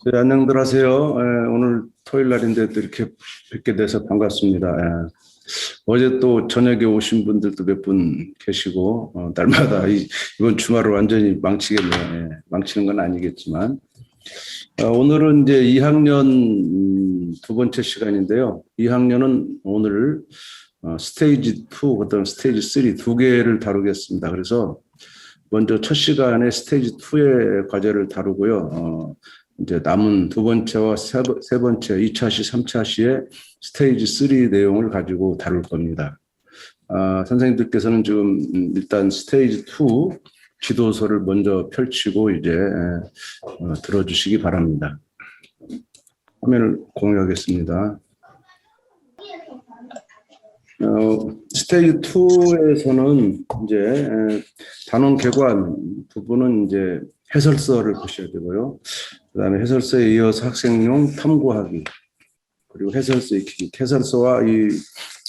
네, 안녕들 하세요. 오늘 토요일 날인데 또 이렇게 뵙게 돼서 반갑습니다. 어제 또 저녁에 오신 분들도 몇 분 계시고, 날마다 이번 주말을 완전히 망치겠네요. 망치는 건 아니겠지만. 오늘은 이제 2학년 두 번째 시간인데요. 2학년은 오늘 스테이지 2, 그다음 스테이지 3 두 개를 다루겠습니다. 그래서 먼저 첫 시간에 스테이지 2의 과제를 다루고요. 이제 남은 두 번째와 세 번째, 2차 시, 3차 시의 스테이지 3 내용을 가지고 다룰 겁니다. 선생님들께서는 지금 일단 스테이지 2 지도서를 먼저 펼치고 이제 들어주시기 바랍니다. 화면을 공유하겠습니다. 스테이지 2에서는 이제 단원 개관 부분은 이제 해설서를 보셔야 되고요. 그다음에 해설서에 이어서 학생용 탐구하기, 그리고 해설서 익히기. 해설서와 이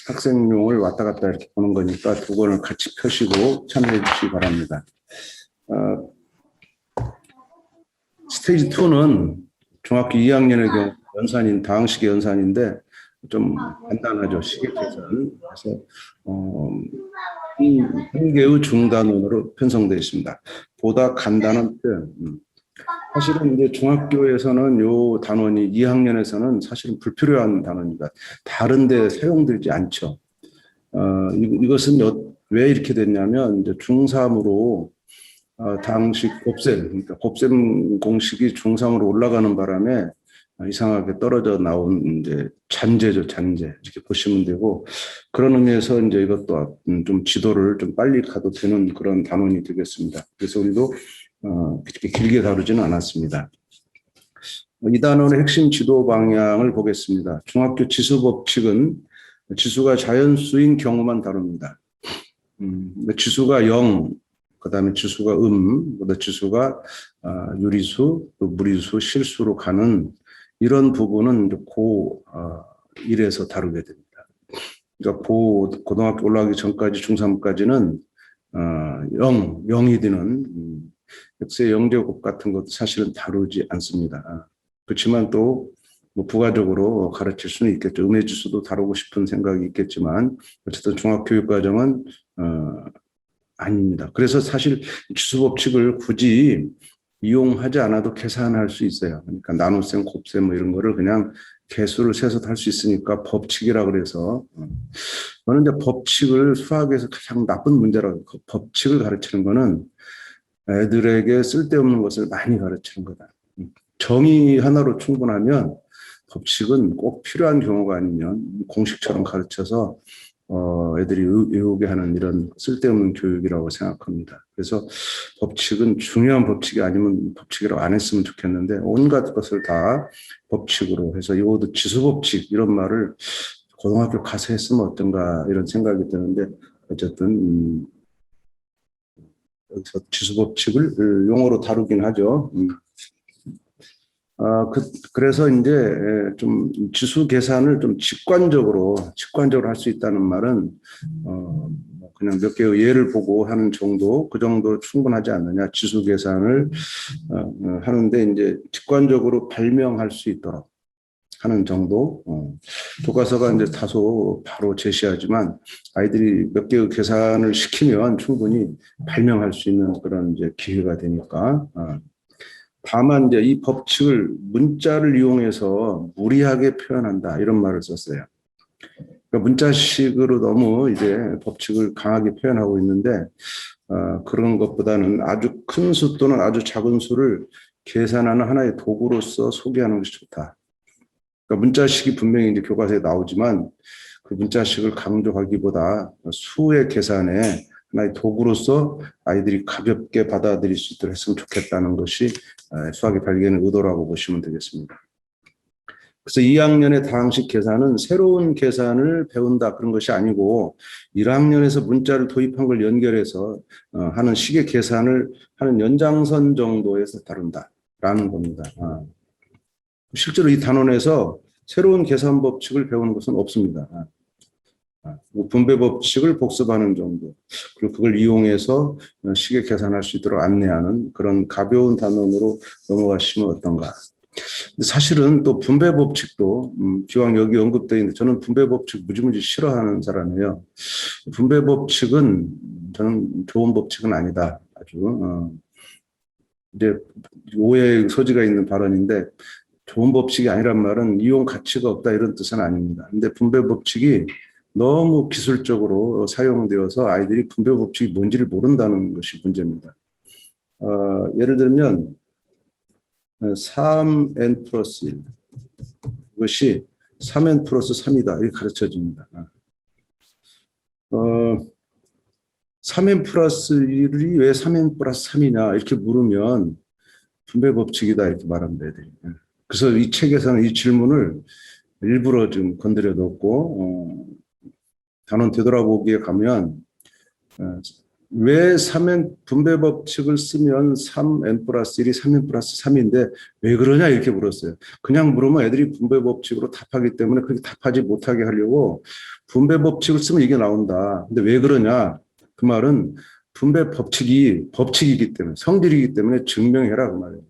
학생용을 왔다 갔다 이렇게 보는 거니까 두 권을 같이 펴시고 참여해 주시기 바랍니다. 스테이지 2는 중학교 2학년의 경우 연산인 다항식의 연산인데 좀 간단하죠. 시계 계산. 그래서 한 개의 중단원으로 편성되어 있습니다. 보다 간단한 표현. 사실은 이제 중학교에서는 요 단원이 2학년에서는 사실은 불필요한 단원입니다. 다른 데 사용되지 않죠. 이것은 왜 이렇게 됐냐면 이제 중3으로 당시 곱셈, 그러니까 곱셈 공식이 중3으로 올라가는 바람에 이상하게 떨어져 나온 이제 잔재죠, 잔재. 이렇게 보시면 되고, 그런 의미에서 이제 이것도 좀 지도를 좀 빨리 가도 되는 그런 단원이 되겠습니다. 그래서 우리도 그렇게 길게 다루지는 않았습니다. 이 단원의 핵심 지도 방향을 보겠습니다. 중학교 지수 법칙은 지수가 자연수인 경우만 다룹니다. 지수가 0, 그다음에 지수가 그다음에 지수가 유리수, 또 무리수, 실수로 가는 이런 부분은 고1에서 다루게 됩니다. 그러니까 고등학교 올라가기 전까지 중3까지는 0이 되는 역세 영제곱 같은 것도 사실은 다루지 않습니다. 그렇지만 또 뭐 부가적으로 가르칠 수는 있겠죠. 음해지수도 다루고 싶은 생각이 있겠지만 어쨌든 중학교육과정은 아닙니다. 그래서 사실 지수법칙을 굳이 이용하지 않아도 계산할 수 있어요. 그러니까 나눗셈, 곱셈 뭐 이런 거를 그냥 개수를 세서 할 수 있으니까 법칙이라 그래서 저는 이제 법칙을 수학에서 가장 나쁜 문제라고 법칙을 가르치는 거는 애들에게 쓸데없는 것을 많이 가르치는 거다. 정의 하나로 충분하면 법칙은 꼭 필요한 경우가 아니면 공식처럼 가르쳐서 애들이 외우게 하는 이런 쓸데없는 교육이라고 생각합니다. 그래서 법칙은 중요한 법칙이 아니면 법칙이라고 안 했으면 좋겠는데 온갖 것을 다 법칙으로 해서 이것도 지수법칙 이런 말을 고등학교 가서 했으면 어떤가 이런 생각이 드는데 어쨌든 여기서 지수법칙을 용어로 다루긴 하죠. 그래서 이제 좀 지수 계산을 좀 직관적으로 할 수 있다는 말은 그냥 몇 개의 예를 보고 하는 정도, 그 정도 충분하지 않느냐. 지수 계산을 하는데 이제 직관적으로 발명할 수 있도록 하는 정도. 교과서가 이제 다소 바로 제시하지만 아이들이 몇 개의 계산을 시키면 충분히 발명할 수 있는 그런 이제 기회가 되니까. 다만 이제 이 법칙을 문자를 이용해서 무리하게 표현한다 이런 말을 썼어요. 그러니까 문자식으로 너무 이제 법칙을 강하게 표현하고 있는데 그런 것보다는 아주 큰 수 또는 아주 작은 수를 계산하는 하나의 도구로서 소개하는 것이 좋다. 그러니까 문자식이 분명히 이제 교과서에 나오지만 그 문자식을 강조하기보다 수의 계산에 하나의 도구로서 아이들이 가볍게 받아들일 수 있도록 했으면 좋겠다는 것이 수학의 발견의 의도라고 보시면 되겠습니다. 그래서 2학년의 다항식 계산은 새로운 계산을 배운다 그런 것이 아니고 1학년에서 문자를 도입한 걸 연결해서 하는 식의 계산을 하는 연장선 정도에서 다룬다라는 겁니다. 실제로 이 단원에서 새로운 계산 법칙을 배우는 것은 없습니다. 분배 법칙을 복습하는 정도, 그리고 그걸 이용해서 시계 계산할 수 있도록 안내하는 그런 가벼운 단원으로 넘어가시면 어떤가. 근데 사실은 또 분배 법칙도 기왕 여기 언급되어 있는데 저는 분배 법칙 무지무지 싫어하는 사람이에요. 분배 법칙은 저는 좋은 법칙은 아니다. 아주 이제 오해의 소지가 있는 발언인데 좋은 법칙이 아니란 말은 이용 가치가 없다 이런 뜻은 아닙니다. 근데 분배 법칙이 너무 기술적으로 사용되어서 아이들이 분배 법칙이 뭔지를 모른다는 것이 문제입니다. 예를 들면 3n 플러스 1 이것이 3n 플러스 3이다 이렇게 가르쳐집니다. 3n 플러스 1이 왜 3n 플러스 3이냐 이렇게 물으면 분배 법칙이다 이렇게 말합니다. 애들이. 그래서 이 책에서는 이 질문을 일부러 좀 건드려 놓고 단원 되돌아보기에 가면 왜 3n 분배 법칙을 쓰면 3n 플러스 1이 3n 플러스 3인데 왜 그러냐 이렇게 물었어요. 그냥 물으면 애들이 분배 법칙으로 답하기 때문에 그렇게 답하지 못하게 하려고 분배 법칙을 쓰면 이게 나온다. 근데 왜 그러냐? 그 말은 분배 법칙이기 때문에 성질이기 때문에 증명해라 그 말이에요.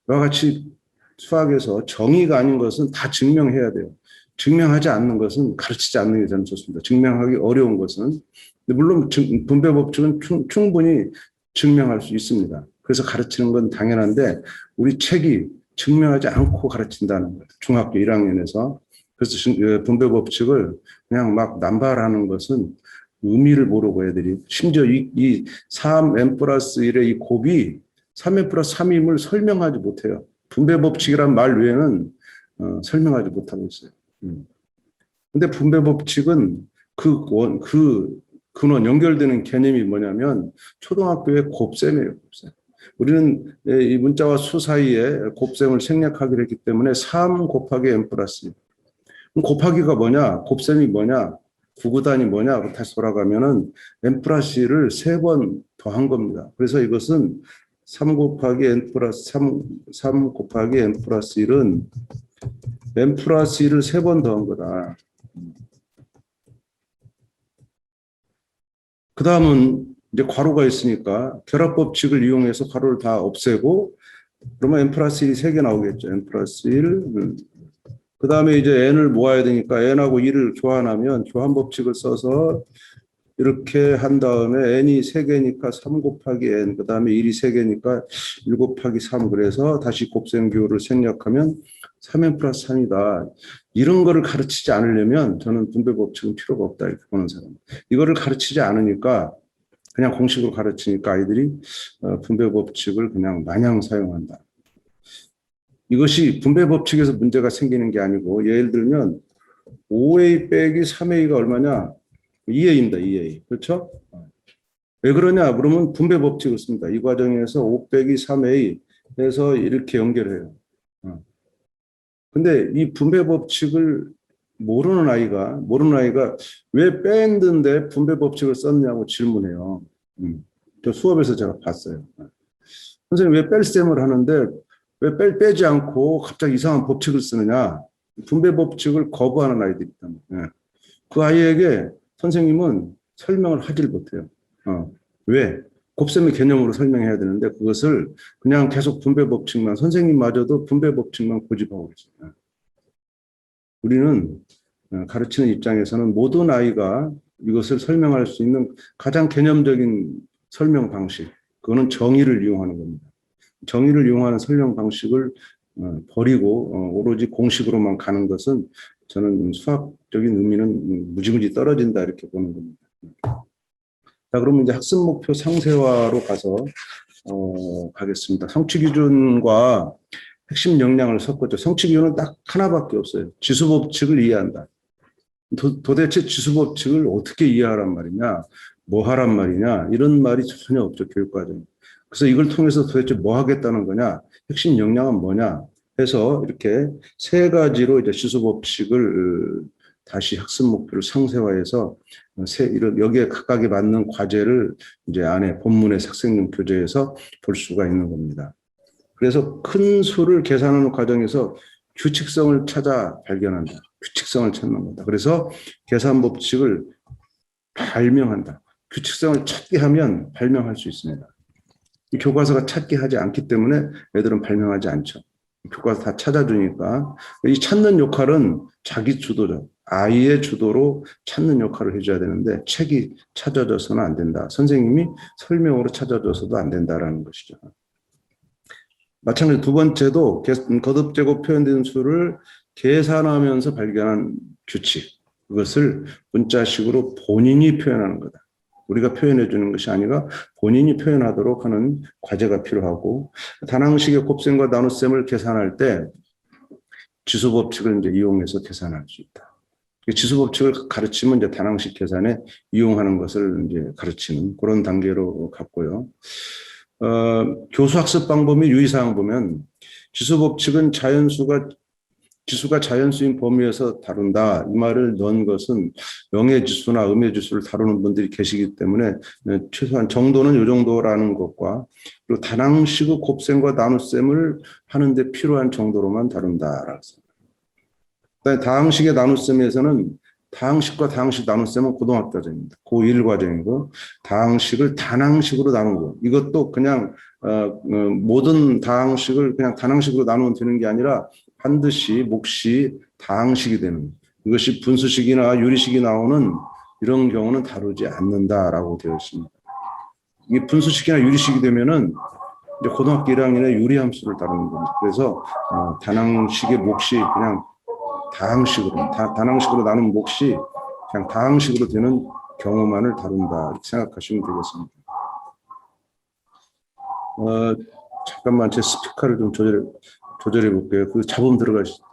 이와 같이 수학에서 정의가 아닌 것은 다 증명해야 돼요. 증명하지 않는 것은 가르치지 않는 게 저는 좋습니다. 증명하기 어려운 것은. 물론 분배 법칙은 충분히 증명할 수 있습니다. 그래서 가르치는 건 당연한데 우리 책이 증명하지 않고 가르친다는 거예요. 중학교 1학년에서. 그래서 분배 법칙을 그냥 막 남발하는 것은 의미를 모르고 애들이 심지어 이 3n 플러스 1의 이 곱이 3n 플러스 3임을 설명하지 못해요. 분배 법칙이란 말 외에는 설명하지 못하고 있어요. 근데 분배 법칙은 그 근원 연결되는 개념이 뭐냐면 초등학교의 곱셈이에요. 곱셈. 우리는 이 문자와 수 사이에 곱셈을 생략하기로 했기 때문에 3 곱하기 n 플러스 1. 그럼 곱하기가 뭐냐? 곱셈이 뭐냐? 구구단이 뭐냐? 다시 돌아가면은 n 플러스 1을 3번 더한 겁니다. 그래서 이것은 3 곱하기 n 플러스 3 곱하기 n 플러스 1은 n 플러스 1을 3번 더한 거다. 그 다음은 이제 괄호가 있으니까 결합법칙을 이용해서 괄호를 다 없애고 그러면 n 플러스 1이 3개 나오겠죠. n 플러스 1. 그 다음에 이제 n을 모아야 되니까 n하고 1을 교환하면 교환법칙을 써서 이렇게 한 다음에 n이 3개니까 3 곱하기 n, 그 다음에 1이 3개니까 1 곱하기 3, 그래서 다시 곱셈교를 생략하면 3n 플러스 3이다. 이런 거를 가르치지 않으려면 저는 분배 법칙은 필요가 없다 이렇게 보는 사람. 이거를 가르치지 않으니까 그냥 공식으로 가르치니까 아이들이 분배 법칙을 그냥 마냥 사용한다. 이것이 분배 법칙에서 문제가 생기는 게 아니고 예를 들면 5a 빼기 3a가 얼마냐? 2a입니다. 2a. 그렇죠? 왜 그러냐? 그러면 분배 법칙을 씁니다. 이 과정에서 5 빼기 3a 해서 이렇게 연결해요. 근데 이 분배 법칙을 모르는 아이가 왜 밴드인데 분배 법칙을 썼냐고 질문해요. 저 수업에서 제가 봤어요. 선생님 왜 뺄셈을 하는데 왜 빼지 않고 갑자기 이상한 법칙을 쓰느냐? 분배 법칙을 거부하는 아이들이 있다. 그 아이에게 선생님은 설명을 하질 못해요. 왜? 곱셈의 개념으로 설명해야 되는데 그것을 그냥 계속 분배 법칙만 선생님마저도 분배 법칙만 고집하고 있어요. 우리는 가르치는 입장에서는 모든 아이가 이것을 설명할 수 있는 가장 개념적인 설명 방식, 그거는 정의를 이용하는 겁니다. 정의를 이용하는 설명 방식을 버리고 오로지 공식으로만 가는 것은 저는 수학적인 의미는 무지무지 떨어진다 이렇게 보는 겁니다. 자, 그러면 이제 학습 목표 상세화로 가겠습니다. 성취 기준과 핵심 역량을 섞었죠. 성취 기준은 딱 하나밖에 없어요. 지수 법칙을 이해한다. 도대체 지수 법칙을 어떻게 이해하란 말이냐, 뭐 하란 말이냐, 이런 말이 전혀 없죠, 교육과정에. 그래서 이걸 통해서 도대체 뭐 하겠다는 거냐, 핵심 역량은 뭐냐 해서 이렇게 세 가지로 이제 지수 법칙을 다시 학습 목표를 상세화해서 여기에 각각에 맞는 과제를 이제 안에 본문의 학생용 교재에서 볼 수가 있는 겁니다. 그래서 큰 수를 계산하는 과정에서 규칙성을 찾아 발견한다. 규칙성을 찾는 거다. 그래서 계산 법칙을 발명한다. 규칙성을 찾게 하면 발명할 수 있습니다. 이 교과서가 찾게 하지 않기 때문에 애들은 발명하지 않죠. 교과서 다 찾아주니까 이 찾는 역할은 자기 주도적, 아이의 주도로 찾는 역할을 해줘야 되는데 책이 찾아줘서는 안 된다. 선생님이 설명으로 찾아줘서도 안 된다라는 것이죠. 마찬가지로 두 번째도 거듭되고 표현된 수를 계산하면서 발견한 규칙. 그것을 문자식으로 본인이 표현하는 거다. 우리가 표현해 주는 것이 아니라 본인이 표현하도록 하는 과제가 필요하고, 다항식의 곱셈과 나눗셈을 계산할 때 지수법칙을 이제 이용해서 계산할 수 있다. 지수법칙을 가르치면 이제 다항식 계산에 이용하는 것을 이제 가르치는 그런 단계로 갔고요. 교수학습 방법 및 유의사항 보면 지수법칙은 지수가 자연수인 범위에서 다룬다. 이 말을 넣은 것은 명예지수나 음예지수를 다루는 분들이 계시기 때문에 최소한 정도는 이 정도라는 것과, 그리고 다항식의 곱셈과 나눗셈을 하는데 필요한 정도로만 다룬다라고 했습니다. 다항식의 나눗셈에서는 다항식과 다항식 나눗셈은 고등학교 과정입니다. 고1 과정이고, 다항식을 단항식으로 나누는 거. 이것도 그냥 모든 다항식을 그냥 단항식으로 나누면 되는 게 아니라 반드시 몫이 다항식이 되는, 이것이 분수식이나 유리식이 나오는 이런 경우는 다루지 않는다라고 되어 있습니다. 이게 분수식이나 유리식이 되면은 이제 고등학교 1학년에 유리함수를 다루는 겁니다. 그래서 단항식의 몫이 그냥 단항식으로 나눈 몫이 그냥 다항식으로 되는 경우만을 다룬다 이렇게 생각하시면 되겠습니다. 잠깐만 제 스피커를 좀 조절해 볼게요. 그 잡음 들어가시죠.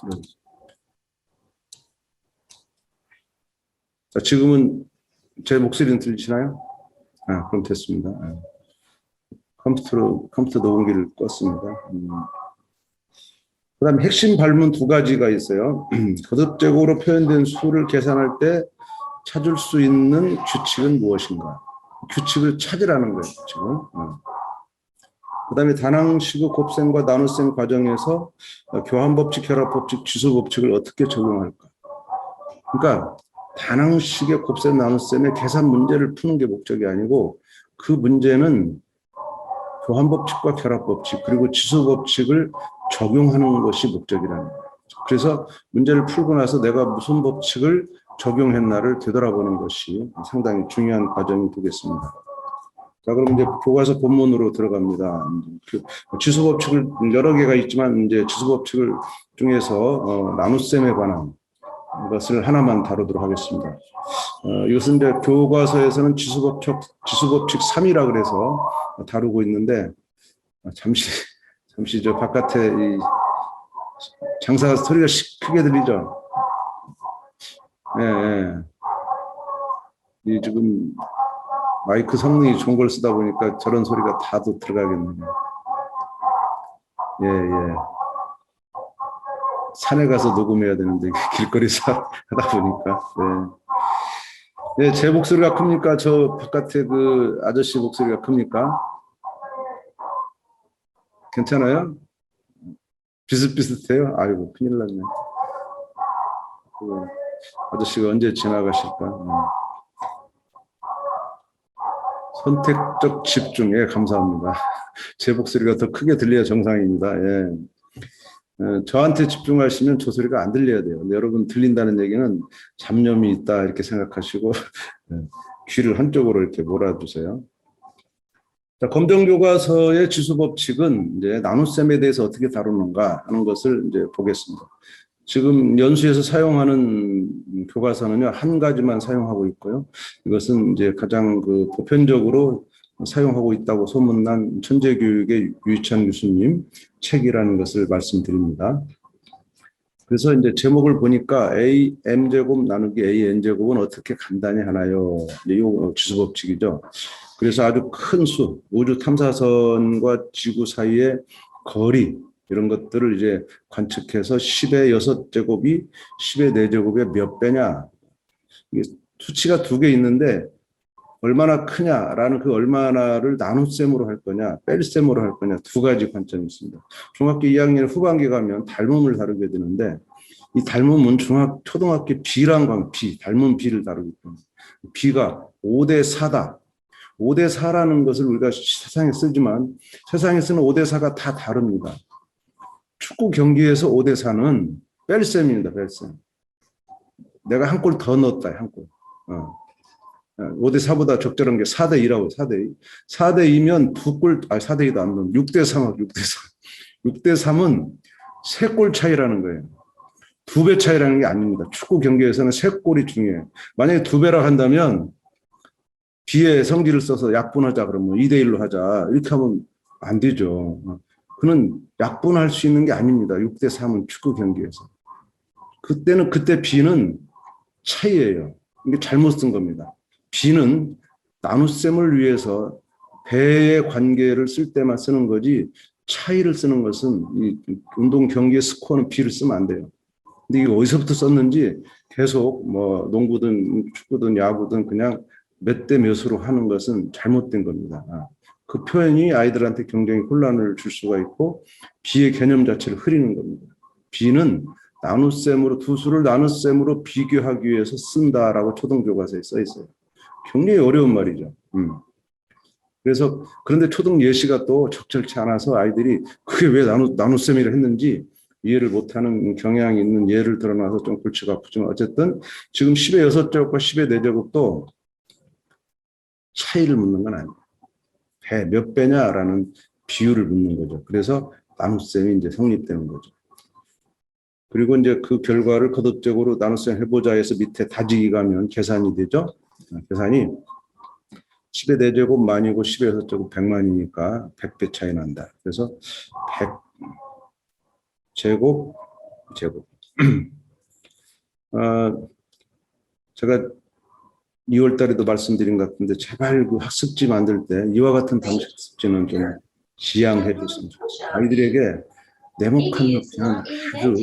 자, 지금은 제 목소리는 들리시나요? 그럼 됐습니다. 컴퓨터 녹음기를 껐습니다. 그 다음에 핵심 발문 두 가지가 있어요. 거듭제곱으로 표현된 수를 계산할 때 찾을 수 있는 규칙은 무엇인가? 규칙을 찾으라는 거예요. 규칙은. 그 다음에 단항식의 곱셈과 나눗셈 과정에서 교환법칙, 결합법칙, 지수법칙을 어떻게 적용할까? 그러니까 단항식의 곱셈, 나눗셈의 계산 문제를 푸는 게 목적이 아니고, 그 문제는 교환법칙과 결합법칙 그리고 지수법칙을 적용하는 것이 목적이라는 거예요. 그래서 문제를 풀고 나서 내가 무슨 법칙을 적용했나를 되돌아보는 것이 상당히 중요한 과정이 되겠습니다. 자, 그럼 이제 교과서 본문으로 들어갑니다. 지수법칙을 여러 개가 있지만 이제 지수법칙을 중에서 나눗셈에 관한 것을 하나만 다루도록 하겠습니다. 이것은 이제 교과서에서는 지수법칙 3이라 그래서 다루고 있는데, 잠시 저 바깥에 이 장사 소리가 크게 들리죠? 예. 이 지금 마이크 성능이 좋은 걸 쓰다 보니까 저런 소리가 다도 들어가겠네요. 예. 산에 가서 녹음해야 되는데 길거리에서 하다 보니까. 네, 제 목소리가 큽니까? 저 바깥에 그 아저씨 목소리가 큽니까? 괜찮아요? 비슷비슷해요? 아이고, 큰일 났네. 그 아저씨가 언제 지나가실까? 선택적 집중, 예, 감사합니다. 제 목소리가 더 크게 들려야 정상입니다. 예. 저한테 집중하시면 저 소리가 안 들려야 돼요. 근데 여러분 들린다는 얘기는 잡념이 있다 이렇게 생각하시고 귀를 한쪽으로 이렇게 몰아주세요. 자, 검정교과서의 지수법칙은 이제 나눗셈에 대해서 어떻게 다루는가 하는 것을 이제 보겠습니다. 지금 연수에서 사용하는 교과서는요, 한 가지만 사용하고 있고요. 이것은 이제 가장 그 보편적으로 사용하고 있다고 소문난 천재교육의 유희찬 교수님 책이라는 것을 말씀드립니다. 그래서 이제 제목을 보니까 AM제곱 나누기 AN제곱은 어떻게 간단히 하나요? 이 지수법칙이죠. 그래서 아주 큰 수, 우주 탐사선과 지구 사이의 거리, 이런 것들을 이제 관측해서 10의 6제곱이 10의 4제곱의 몇 배냐. 이게 수치가 두 개 있는데 얼마나 크냐라는 그 얼마나를 나눗셈으로 할 거냐, 뺄셈으로 할 거냐, 두 가지 관점이 있습니다. 중학교 2학년 후반기 가면 닮음을 다루게 되는데, 이 닮음은 초등학교 B랑 관계, B, 닮은 B를 다루기 때문에 B가 5대 4다. 5대 4라는 것을 우리가 세상에 쓰지만 세상에 쓰는 5대 4가 다 다릅니다. 축구 경기에서 5대 4는 뺄셈입니다. 뺄셈. 내가 한 골 더 넣었다. 한 골. 5대 4보다 적절한 게 4대 2라고. 4대 2. 4대 2면 두 골, 4대 2도 안 넣으면 6대 3하고 6대 3. 6대 3은 세 골 차이라는 거예요. 두 배 차이라는 게 아닙니다. 축구 경기에서는 세 골이 중요해요. 만약에 두 배라 한다면 뒤에 성질을 써서 약분하자 그러면 2대 1로 하자. 이렇게 하면 안 되죠. 그는 약분할 수 있는 게 아닙니다. 6대 3은 축구 경기에서. 그때 B는 차이예요. 이게 잘못 쓴 겁니다. B는 나눗셈을 위해서 배의 관계를 쓸 때만 쓰는 거지 차이를 쓰는 것은 이 운동 경기의 스코어는 B를 쓰면 안 돼요. 근데 이게 어디서부터 썼는지 계속 뭐 농구든 축구든 야구든 그냥 몇 대 몇으로 하는 것은 잘못된 겁니다. 그 표현이 아이들한테 굉장히 혼란을 줄 수가 있고 B의 개념 자체를 흐리는 겁니다. B는 나눗셈으로 두 수를 나눗셈으로 비교하기 위해서 쓴다라고 초등교과서에 써 있어요. 굉장히 어려운 말이죠. 그래서 그런데 초등 예시가 또 적절치 않아서 아이들이 그게 왜 나눗셈이라 했는지 이해를 못하는 경향이 있는 예를 들어놔서 좀 골치가 아프지만 어쨌든 지금 10의 6제곱과 10의 4제곱도 차이를 묻는 건 아니에요. 배, 몇 배냐라는 비율을 묻는 거죠. 그래서 나눗셈이 이제 성립되는 거죠. 그리고 이제 그 결과를 거듭적으로 나눗셈 해보자 해서 밑에 다지기 가면 계산이 되죠. 계산이 10의 4제곱 만이고 10의 6제곱 100만이니까 100배 차이 난다. 그래서 100제곱 제곱. 제가 2월 달에도 말씀드린 것 같은데 제발 그 학습지 만들 때 이와 같은 방식 학습지는 좀 지양해 줬으면 좋겠어요. 아이들에게 네모칸 넣기는 아주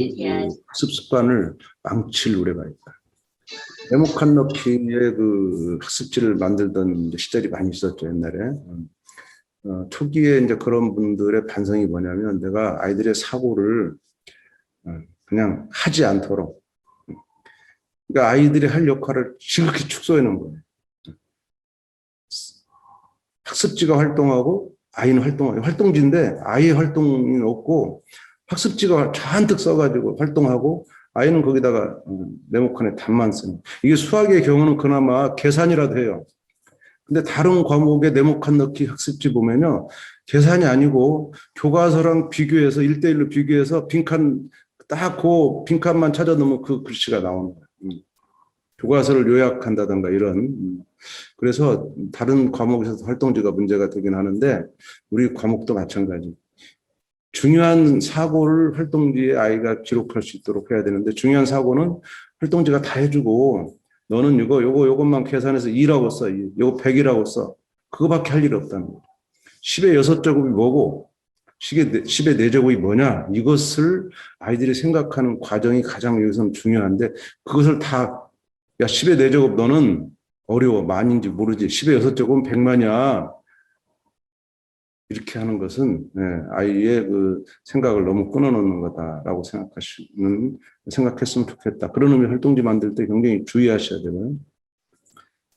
학습 습관을 망칠 우려가 있다. 네모칸 넣기의 그 학습지를 만들던 시절이 많이 있었죠, 옛날에. 초기에 이제 그런 분들의 반성이 뭐냐면 내가 아이들의 사고를 그냥 하지 않도록. 그러니까 아이들이 할 역할을 지극히 축소해 놓은 거예요. 학습지가 활동하고 아이는 활동하고 활동지인데 아이의 활동이 없고 학습지가 잔뜩 써가지고 활동하고 아이는 거기다가 네모칸에 답만 쓰는. 이게 수학의 경우는 그나마 계산이라도 해요. 근데 다른 과목의 네모칸 넣기 학습지 보면요. 계산이 아니고 교과서랑 비교해서 1대1로 비교해서 빈칸 딱 그 빈칸만 찾아 놓으면 그 글씨가 나오는 거예요. 교과서를 요약한다든가 이런. 그래서 다른 과목에서 활동지가 문제가 되긴 하는데 우리 과목도 마찬가지. 중요한 사고를 활동지에 아이가 기록할 수 있도록 해야 되는데 중요한 사고는 활동지가 다 해주고 너는 요것만 계산해서 2라고 써. 요거 100이라고 써. 그거밖에 할 일이 없다는 거죠. 10의 6제곱이 뭐고 10의 4제곱이 뭐냐. 이것을 아이들이 생각하는 과정이 가장 여기서는 중요한데 그것을 다 야 10의 4제곱 너는 어려워. 만인지 모르지. 10의 6제곱은 100만이야. 이렇게 하는 것은 아이의 그 생각을 너무 끊어놓는 거다라고 생각했으면 좋겠다. 그런 의미 활동지 만들 때 굉장히 주의하셔야 되고요.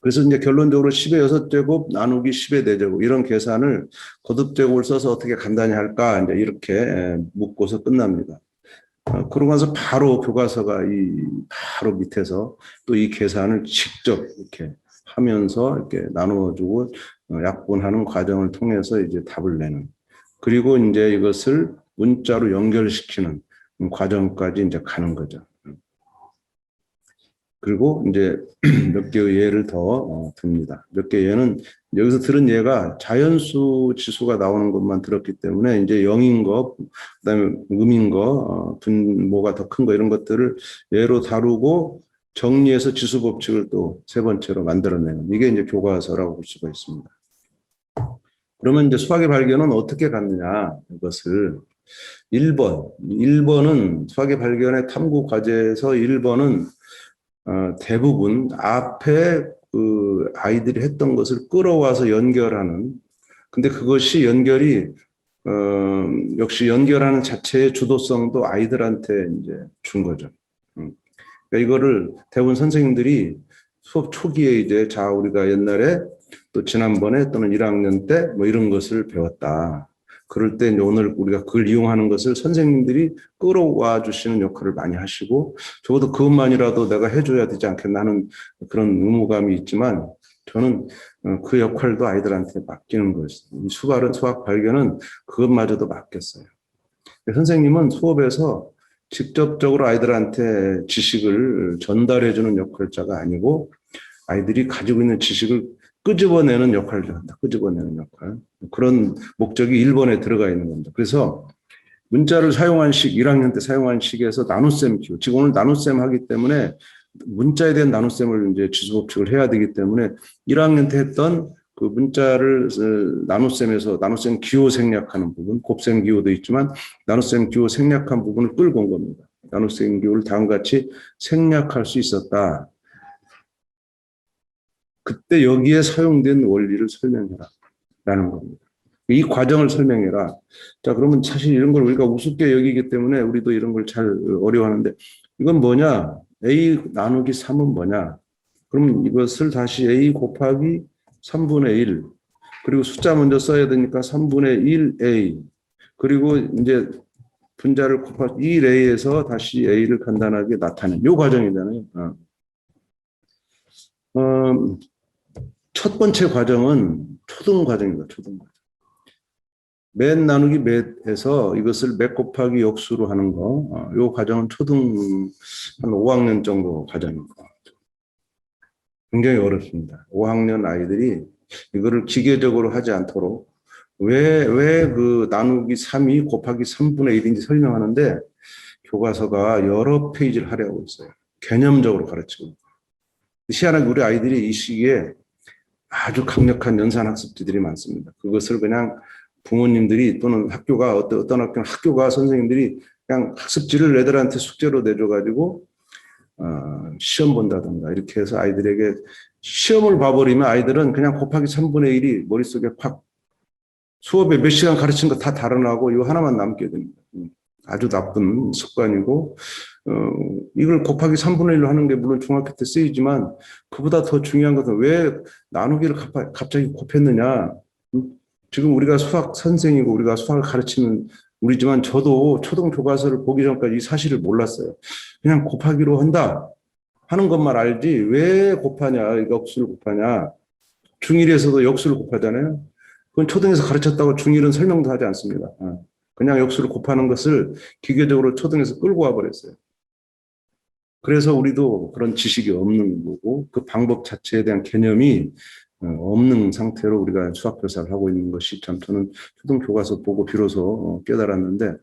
그래서 이제 결론적으로 10의 6제곱 나누기 10의 4제곱 이런 계산을 거듭제곱을 써서 어떻게 간단히 할까 이제 이렇게 묻고서 끝납니다. 그러고 나서 바로 교과서가 바로 밑에서 또 이 계산을 직접 이렇게 하면서 이렇게 나누어주고 약분하는 과정을 통해서 이제 답을 내는. 그리고 이제 이것을 문자로 연결시키는 과정까지 이제 가는 거죠. 그리고 이제 몇 개의 예를 더 듭니다. 몇 개의 예는 여기서 들은 예가 자연수 지수가 나오는 것만 들었기 때문에 이제 0인 거, 그다음에 음인 거, 분모가 더 큰 거 이런 것들을 예로 다루고 정리해서 지수 법칙을 또 세 번째로 만들어내는 이게 이제 교과서라고 볼 수가 있습니다. 그러면 이제 수학의 발견은 어떻게 갔느냐 이것을 1번은 수학의 발견의 탐구 과제에서 1번은 대부분 앞에 그 아이들이 했던 것을 끌어와서 연결하는. 근데 그것이 연결이 역시 연결하는 자체의 주도성도 아이들한테 이제 준 거죠. 그러니까 이거를 대부분 선생님들이 수업 초기에 이제 우리가 옛날에 또 지난번에 또는 1학년 때 뭐 이런 것을 배웠다. 그럴 때 이제 오늘 우리가 그걸 이용하는 것을 선생님들이 끌어와 주시는 역할을 많이 하시고 적어도 그것만이라도 내가 해줘야 되지 않겠나 하는 그런 의무감이 있지만 저는 그 역할도 아이들한테 맡기는 것이 수학 발견은 그것마저도 맡겼어요. 선생님은 수업에서 직접적으로 아이들한테 지식을 전달해주는 역할자가 아니고 아이들이 가지고 있는 지식을 끄집어내는 역할을 한다. 끄집어내는 역할. 그런 목적이 1번에 들어가 있는 겁니다. 그래서 문자를 사용한 식, 1학년 때 사용한 식에서 나눗셈 키워. 지금 오늘 나눗셈 하기 때문에 문자에 대한 나눗셈을 이제 지수법칙을 해야 되기 때문에 1학년 때 했던 그 문자를 나눗셈에서 나눗셈 기호 생략하는 부분, 곱셈 기호도 있지만 나눗셈 기호 생략한 부분을 끌고 온 겁니다. 나눗셈 기호를 다음과 같이 생략할 수 있었다. 그때 여기에 사용된 원리를 설명해라 라는 겁니다. 이 과정을 설명해라. 자, 그러면 사실 이런 걸 우리가 우습게 여기기 때문에 우리도 이런 걸 잘 어려워하는데 이건 뭐냐? A 나누기 3은 뭐냐? 그럼 이것을 다시 A 곱하기 3분의 1 그리고 숫자 먼저 써야 되니까 3분의 1A 그리고 이제 분자를 곱하기 1A에서 다시 A를 간단하게 나타내는 이 과정이잖아요. 첫 번째 과정은 초등 과정입니다. 초등 과정. 몇 나누기 몇에서 이것을 몇 곱하기 역수로 하는 거, 이 과정은 초등 한 5학년 정도 과정입니다. 굉장히 어렵습니다. 5학년 아이들이 이거를 기계적으로 하지 않도록 왜 그 나누기 3이 곱하기 3분의 1인지 설명하는데 교과서가 여러 페이지를 하려고 있어요. 개념적으로 가르치고. 희한하게 우리 아이들이 이 시기에 아주 강력한 연산학습지들이 많습니다. 그것을 그냥 부모님들이 또는 학교가 어떤 학교는 학교가 선생님들이 그냥 학습지를 애들한테 숙제로 내줘가지고 시험 본다든가 이렇게 해서 아이들에게 시험을 봐버리면 아이들은 그냥 곱하기 3분의 1이 머릿속에 팍 수업에 몇 시간 가르친 거 다 달아나고 이거 하나만 남게 됩니다. 아주 나쁜 습관이고 이걸 곱하기 3분의 1로 하는 게 물론 중학교 때 쓰이지만 그보다 더 중요한 것은 왜 나누기를 갑자기 곱했느냐. 지금 우리가 수학 선생이고 우리가 수학을 가르치는 우리지만 저도 초등 교과서를 보기 전까지 이 사실을 몰랐어요. 그냥 곱하기로 한다 하는 것만 알지 왜 곱하냐, 역수를 곱하냐. 중1에서도 역수를 곱하잖아요. 그건 초등에서 가르쳤다고 중1은 설명도 하지 않습니다. 그냥 역수를 곱하는 것을 기계적으로 초등에서 끌고 와버렸어요. 그래서 우리도 그런 지식이 없는 거고 그 방법 자체에 대한 개념이 없는 상태로 우리가 수학 교사를 하고 있는 것이 참 저는 초등 교과서 보고 비로소 깨달았는데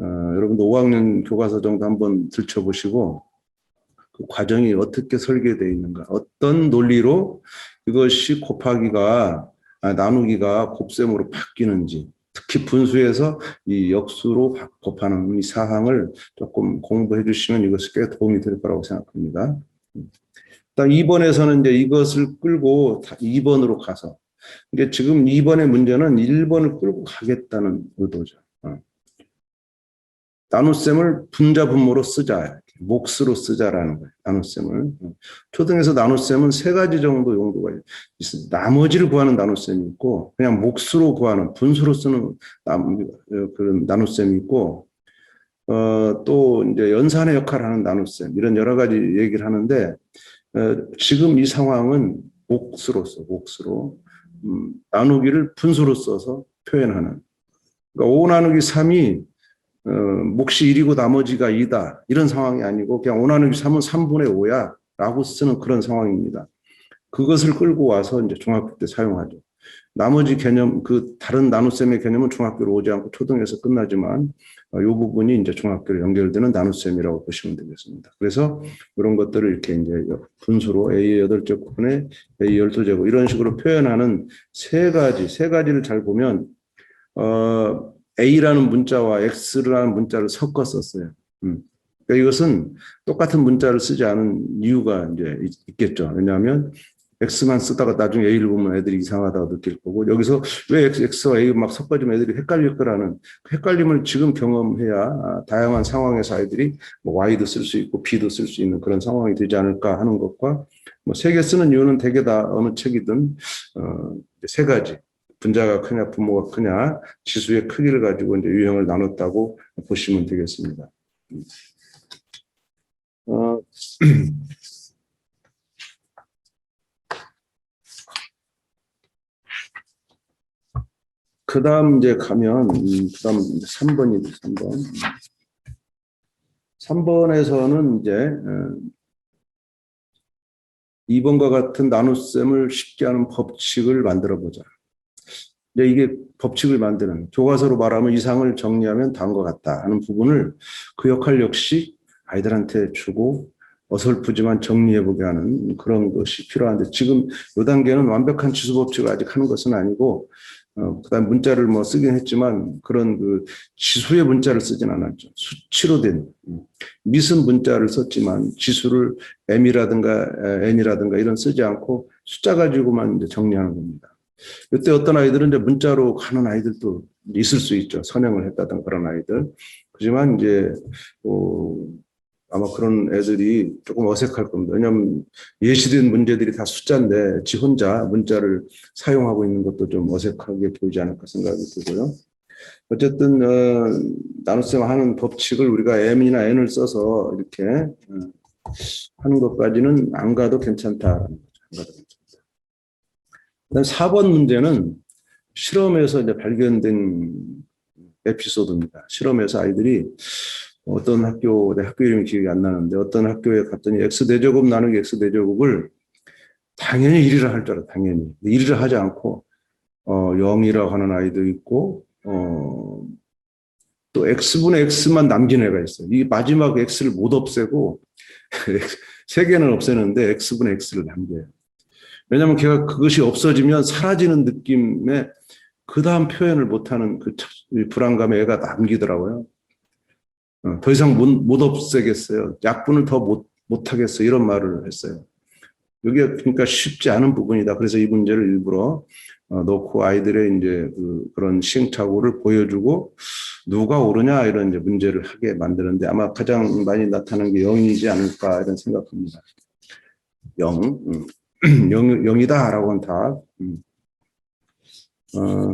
여러분도 5학년 교과서 정도 한번 들춰보시고 그 과정이 어떻게 설계되어 있는가 어떤 논리로 이것이 곱하기가 나누기가 곱셈으로 바뀌는지 특히 분수에서 이 역수로 곱하는 이 사항을 조금 공부해 주시면 이것이 꽤 도움이 될 거라고 생각합니다. 일단 2번에서는 이제 이것을 끌고 2번으로 가서 이게 지금 2번의 문제는 1번을 끌고 가겠다는 의도죠. 나눗셈을 분자 분모로 쓰자, 몫으로 쓰자라는 거예요. 나눗셈을. 초등에서 나눗셈은 3가지 정도 용도가 있습니다. 나머지를 구하는 나눗셈이 있고, 그냥 몫으로 구하는 분수로 쓰는 그런 나눗셈이 있고, 또 이제 연산의 역할을 하는 나눗셈 이런 여러 가지 얘기를 하는데 지금 이 상황은 몫으로 나누기를 분수로 써서 표현하는. 그러니까 5 나누기 3이 몫이 1이고 나머지가 2다. 이런 상황이 아니고 그냥 5 나누기 3은 3분의 5야 라고 쓰는 그런 상황입니다. 그것을 끌고 와서 이제 중학교 때 사용하죠. 나머지 개념, 그 다른 나눗셈의 개념은 중학교로 오지 않고 초등에서 끝나지만 이 부분이 이제 중학교로 연결되는 나눗셈이라고 보시면 되겠습니다. 그래서 이런 것들을 이렇게 이제 분수로 A의 8제곱분의 A 12제곱 이런 식으로 표현하는 세 가지를 잘 보면 A라는 문자와 X라는 문자를 섞어 썼어요. 그러니까 이것은 똑같은 문자를 쓰지 않은 이유가 이제 있겠죠. 왜냐하면 X만 쓰다가 나중에 A를 보면 애들이 이상하다고 느낄 거고 여기서 왜 X와 A 막 섞어지면 애들이 헷갈릴 거라는 그 헷갈림을 지금 경험해야 다양한 상황에서 아이들이 뭐 Y도 쓸 수 있고 B도 쓸 수 있는 그런 상황이 되지 않을까 하는 것과 뭐 3개 쓰는 이유는 대개 다 어느 책이든 3가지 분자가 크냐 분모가 크냐 지수의 크기를 가지고 이제 유형을 나눴다고 보시면 되겠습니다. 그 다음 이제 가면, 그 다음 3번이죠, 3번. 3번에서는 이제, 2번과 같은 나눗셈을 쉽게 하는 법칙을 만들어 보자. 이제 이게 법칙을 만드는, 교과서로 말하면 이상을 정리하면 다음과 같다 하는 부분을 그 역할 역시 아이들한테 주고 어설프지만 정리해보게 하는 그런 것이 필요한데 지금 이 단계는 완벽한 지수 법칙을 아직 하는 것은 아니고 그다음 문자를 뭐 쓰긴 했지만 그런 그 지수의 문자를 쓰진 않았죠. 수치로 된 미슨 문자를 썼지만 지수를 m이라든가 n이라든가 이런 쓰지 않고 숫자 가지고만 이제 정리하는 겁니다. 이때 어떤 아이들은 이제 문자로 가는 아이들도 있을 수 있죠. 선행을 했다든가 그런 아이들. 하지만 이제 아마 그런 애들이 조금 어색할 겁니다. 왜냐하면 예시된 문제들이 다 숫자인데 지 혼자 문자를 사용하고 있는 것도 좀 어색하게 보이지 않을까 생각이 들고요. 어쨌든 나눗셈 하는 법칙을 우리가 m이나 n을 써서 이렇게 하는 것까지는 안 가도 괜찮다라는 거죠. 안 가도 괜찮다. 그다음 4번 문제는 실험에서 이제 발견된 에피소드입니다. 실험에서 아이들이 어떤 학교, 내 학교 이름이 기억이 안 나는데 어떤 학교에 갔더니 x대제곱 나누기 x대제곱을 당연히 1이라 할 줄 알아, 당연히. 1이라 하지 않고 0이라고 하는 아이도 있고 또 x분의 x만 남긴 애가 있어요. 이 마지막 x를 못 없애고 세 개는 없애는데 x분의 x를 남겨요. 왜냐하면 걔가 그것이 없어지면 사라지는 느낌에 그 다음 표현을 못하는 그 불안감에 애가 남기더라고요. 더 이상 못 없애겠어요. 약분을 더 못하겠어요. 이런 말을 했어요. 이게 그러니까 쉽지 않은 부분이다. 그래서 이 문제를 일부러 놓고 아이들의 이제 그런 시행착오를 보여주고 누가 옳으냐 이런 이제 문제를 하게 만드는데 아마 가장 많이 나타나는 게 0이지 않을까 이런 생각합니다. 0. 0이다라고 하는 답.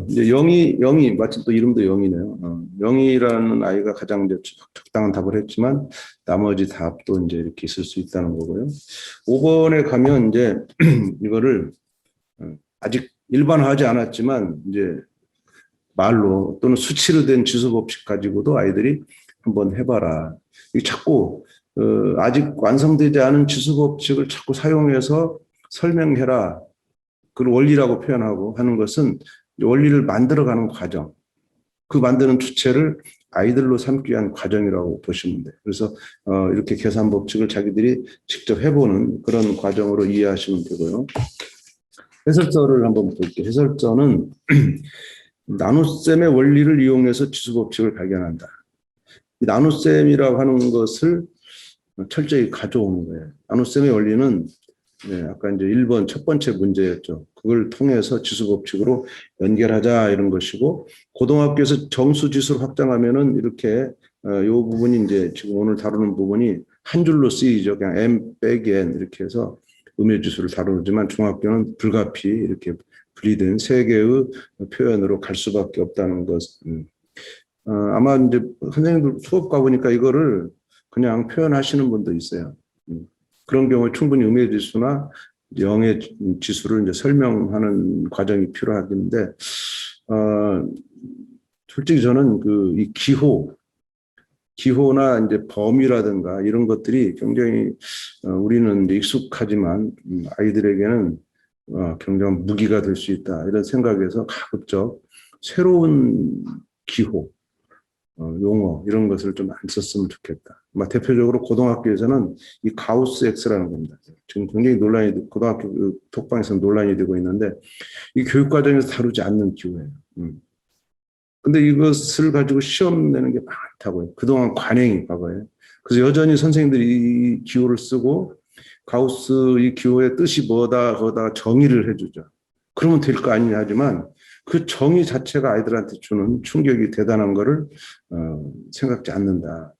이제 0이 마침 또 이름도 0이네요. 0이라는 아이가 가장 이제 적당한 답을 했지만 나머지 답도 이제 이렇게 있을 수 있다는 거고요. 5번에 가면 이제 이거를 아직 일반화하지 않았지만 이제 말로 또는 수치로 된 지수 법칙 가지고도 아이들이 한번 해봐라. 이 자꾸 아직 완성되지 않은 지수 법칙을 자꾸 사용해서 설명해라. 그걸 원리라고 표현하고 하는 것은 원리를 만들어가는 과정, 그 만드는 주체를 아이들로 삼기 위한 과정이라고 보시면 돼요. 그래서 이렇게 계산 법칙을 자기들이 직접 해보는 그런 과정으로 이해하시면 되고요. 해설서를 한번 볼게요. 해설서는 나눗셈의 원리를 이용해서 지수 법칙을 발견한다. 이 나눗셈이라고 하는 것을 철저히 가져오는 거예요. 나눗셈의 원리는 아까 이제 1번 첫 번째 문제였죠. 그걸 통해서 지수 법칙으로 연결하자 이런 것이고 고등학교에서 정수 지수를 확장하면은 이렇게 이 부분이 이제 지금 오늘 다루는 부분이 한 줄로 쓰이죠. 그냥 m 빼기 n 이렇게 해서 음의 지수를 다루지만 중학교는 불가피 이렇게 분리된 세 개의 표현으로 갈 수밖에 없다는 것. 아마 이제 선생님들 수업 가보니까 이거를 그냥 표현하시는 분도 있어요. 그런 경우에 충분히 음의 지수나 영의 지수를 이제 설명하는 과정이 필요하긴데, 솔직히 저는 이 기호나 이제 범위라든가 이런 것들이 굉장히 우리는 이제 익숙하지만 아이들에게는 굉장히 무기가 될 수 있다 이런 생각에서 가급적 새로운 기호, 용어 이런 것을 좀 안 썼으면 좋겠다. 대표적으로 고등학교에서는 이 가우스 X라는 겁니다. 지금 굉장히 고등학교 톡방에서 논란이 되고 있는데 이 교육과정에서 다루지 않는 기호예요. 근데 이것을 가지고 시험 내는 게 많다고요. 그동안 관행이 과거에. 그래서 여전히 선생님들이 이 기호를 쓰고 가우스 이 기호의 뜻이 뭐다 거다 정의를 해주죠. 그러면 될 거 아니냐 하지만 그 정의 자체가 아이들한테 주는 충격이 대단한 거를 생각지 않는다.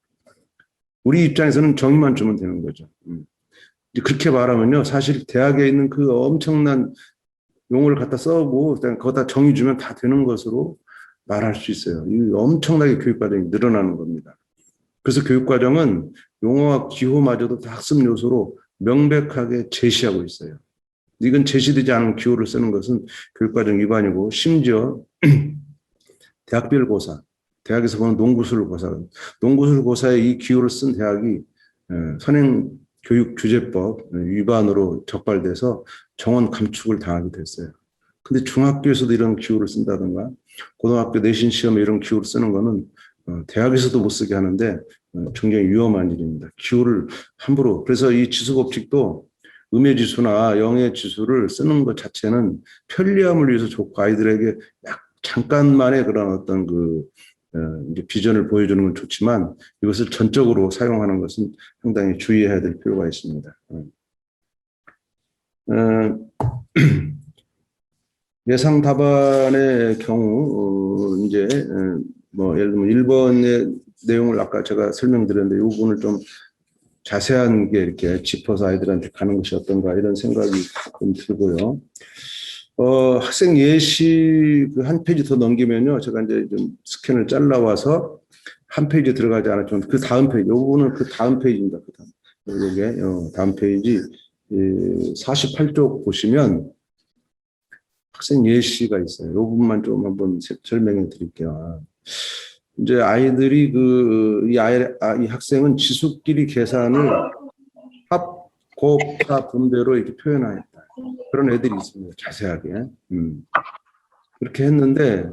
우리 입장에서는 정의만 주면 되는 거죠. 그렇게 말하면요. 사실 대학에 있는 그 엄청난 용어를 갖다 써고 그냥 거기다 정의 주면 다 되는 것으로 말할 수 있어요. 이 엄청나게 교육 과정이 늘어나는 겁니다. 그래서 교육 과정은 용어와 기호마저도 다 학습 요소로 명백하게 제시하고 있어요. 이건 제시되지 않은 기호를 쓰는 것은 교육과정 위반이고, 심지어 대학별 고사, 대학에서 보는 농구술 고사, 농구술 고사에 이 기호를 쓴 대학이 선행교육규제법 위반으로 적발돼서 정원 감축을 당하게 됐어요. 근데 중학교에서도 이런 기호를 쓴다든가 고등학교 내신 시험에 이런 기호를 쓰는 거는 대학에서도 못 쓰게 하는데 굉장히 위험한 일입니다. 기호를 함부로. 그래서 이 지수법칙도 음의 지수나 영의 지수를 쓰는 것 자체는 편리함을 위해서 좋고 아이들에게 잠깐만의 그런 어떤 이제 비전을 보여주는 건 좋지만 이것을 전적으로 사용하는 것은 상당히 주의해야 될 필요가 있습니다. 예상 답안의 경우 이제 뭐 예를 들면 1번의 내용을 아까 제가 설명드렸는데 이 부분을 좀 자세한 게 이렇게 짚어서 아이들한테 가는 것이 어떤가 이런 생각이 좀 들고요. 학생 예시 한 페이지 더 넘기면요. 제가 이제 좀 스캔을 잘라와서 한 페이지 들어가지 않았지만 그 다음 페이지, 이 부분은 그 다음 페이지입니다. 그 다음. 이게 다음 페이지 48쪽 보시면 학생 예시가 있어요. 이 부분만 좀 한번 설명해 드릴게요. 이제 아이들이 이 학생은 지수끼리 계산을 합, 곱, 사, 분배로 이렇게 표현하였다. 그런 애들이 있습니다. 자세하게. 그렇게 했는데,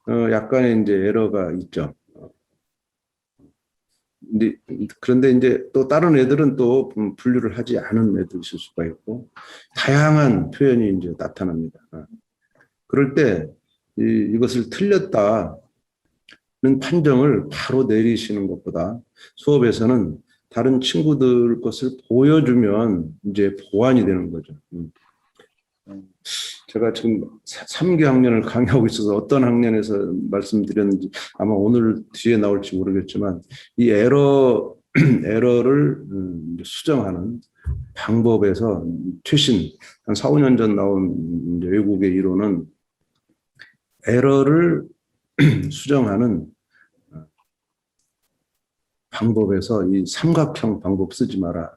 약간의 이제 에러가 있죠. 그런데 이제 또 다른 애들은 또 분류를 하지 않은 애들이 있을 수가 있고, 다양한 표현이 이제 나타납니다. 그럴 때, 이것을 틀렸다는 판정을 바로 내리시는 것보다 수업에서는 다른 친구들 것을 보여주면 이제 보완이 되는 거죠. 제가 지금 3개 학년을 강의하고 있어서 어떤 학년에서 말씀드렸는지 아마 오늘 뒤에 나올지 모르겠지만 이 에러를 수정하는 방법에서 최신 한 4, 5년 전 나온 외국의 이론은 에러를 수정하는 방법에서 이 삼각형 방법 쓰지 마라.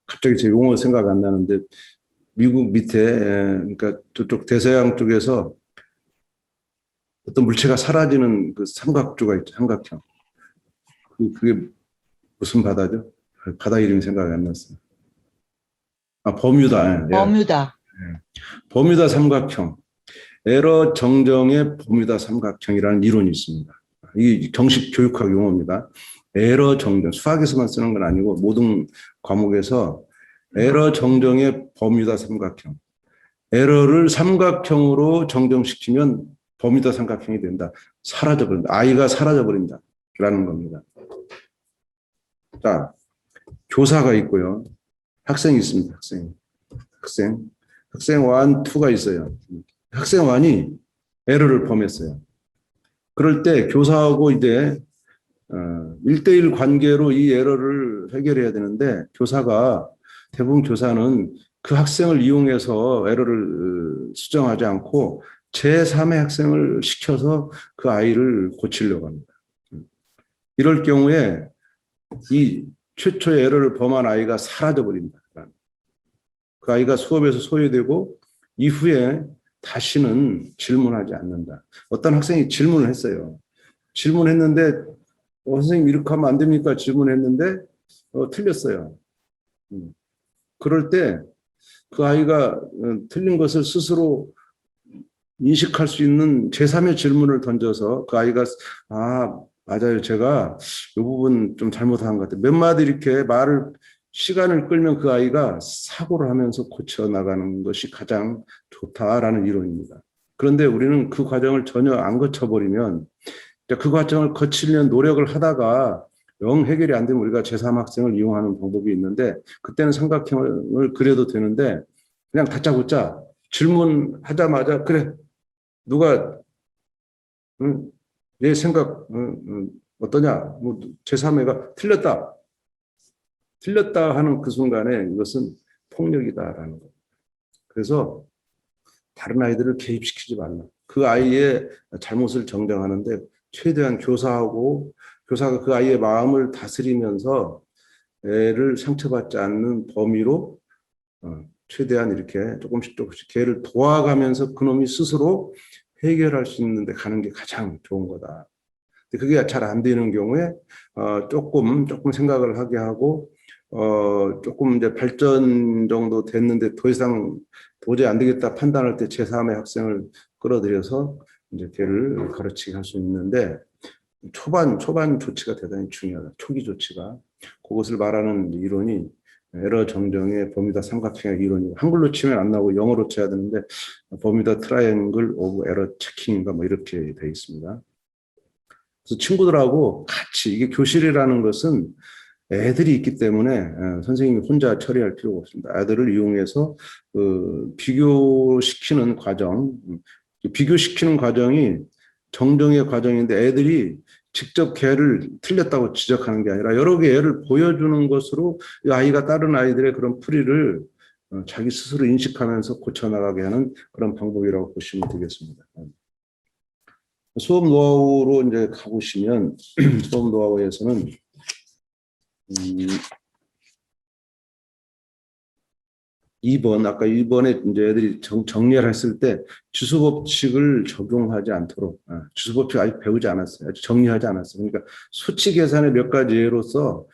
갑자기 제 용어 생각 안 나는데 미국 밑에 그러니까 저쪽 대서양 쪽에서 어떤 물체가 사라지는 그 삼각조가 있죠. 삼각형. 그게 무슨 바다죠? 바다 이름이 생각이 안 났어요. 버뮤다. 버뮤다. 버뮤다 삼각형. 에러 정정의 버뮤다 삼각형이라는 이론이 있습니다. 이게 정식 교육학 용어입니다. 에러 정정. 수학에서만 쓰는 건 아니고 모든 과목에서 에러 정정의 버뮤다 삼각형. 에러를 삼각형으로 정정시키면 버뮤다 삼각형이 된다. 사라져버린다. 아이가 사라져버린다. 라는 겁니다. 자, 교사가 있고요. 학생이 있습니다. 학생 1, 2가 있어요. 학생 1이 에러를 범했어요. 그럴 때 교사하고 이제 1대1 관계로 이 에러를 해결해야 되는데 대부분 교사는 그 학생을 이용해서 에러를 수정하지 않고 제3의 학생을 시켜서 그 아이를 고치려고 합니다. 이럴 경우에 이 최초의 에러를 범한 아이가 사라져버립니다. 그 아이가 수업에서 소외되고 이후에 다시는 질문하지 않는다. 어떤 학생이 질문을 했어요. 질문했는데 선생님 이렇게 하면 안 됩니까? 질문했는데 틀렸어요. 그럴 때 그 아이가 틀린 것을 스스로 인식할 수 있는 제3의 질문을 던져서 그 아이가 맞아요. 제가 이 부분 좀 잘못한 것 같아요. 몇 마디 이렇게 시간을 끌면 그 아이가 사고를 하면서 고쳐나가는 것이 가장 좋다라는 이론입니다. 그런데 우리는 그 과정을 전혀 안 거쳐버리면 그 과정을 거치려는 노력을 하다가 영 해결이 안 되면 우리가 제3학생을 이용하는 방법이 있는데 그때는 삼각형을 그려도 되는데 그냥 다짜고짜 질문하자마자 그래 누가 내 생각 어떠냐? 뭐 제3애가 틀렸다 하는 그 순간에 이것은 폭력이다라는 거. 그래서 다른 아이들을 개입시키지 말라. 그 아이의 잘못을 정정하는데 최대한 교사가 그 아이의 마음을 다스리면서 애를 상처받지 않는 범위로 최대한 이렇게 조금씩 걔를 도와가면서 그놈이 스스로 해결할 수 있는 데 가는 게 가장 좋은 거다. 근데 그게 잘 안 되는 경우에 조금 생각을 하게 하고 조금 이제 발전 정도 됐는데 더 이상 도저히 안 되겠다 판단할 때 제3의 학생을 끌어들여서 이제 걔를 가르치게 할 수 있는데 초반 조치가 대단히 중요하다. 초기 조치가. 그것을 말하는 이론이 에러 정정의 버뮤다 삼각형의 이론이 한글로 치면 안 나오고 영어로 쳐야 되는데 버뮤다 트라이앵글 오브 에러 체킹인가 뭐 이렇게 돼 있습니다. 그래서 친구들하고 같이 이게 교실이라는 것은 애들이 있기 때문에 선생님이 혼자 처리할 필요가 없습니다. 아이들을 이용해서 비교시키는 과정이 정정의 과정인데 애들이 직접 걔를 틀렸다고 지적하는 게 아니라 여러 개 애를 보여주는 것으로 이 아이가 다른 아이들의 그런 풀이를 자기 스스로 인식하면서 고쳐나가게 하는 그런 방법이라고 보시면 되겠습니다. 수업 노하우로 이제 가보시면 수업 노하우에서는 2번, 아까 2번에 이제 애들이 정리를 했을 때 주수법칙을 적용하지 않도록, 주수법칙 아직 배우지 않았어요. 아직 정리하지 않았어요. 그러니까 수치 계산의 몇 가지 예로서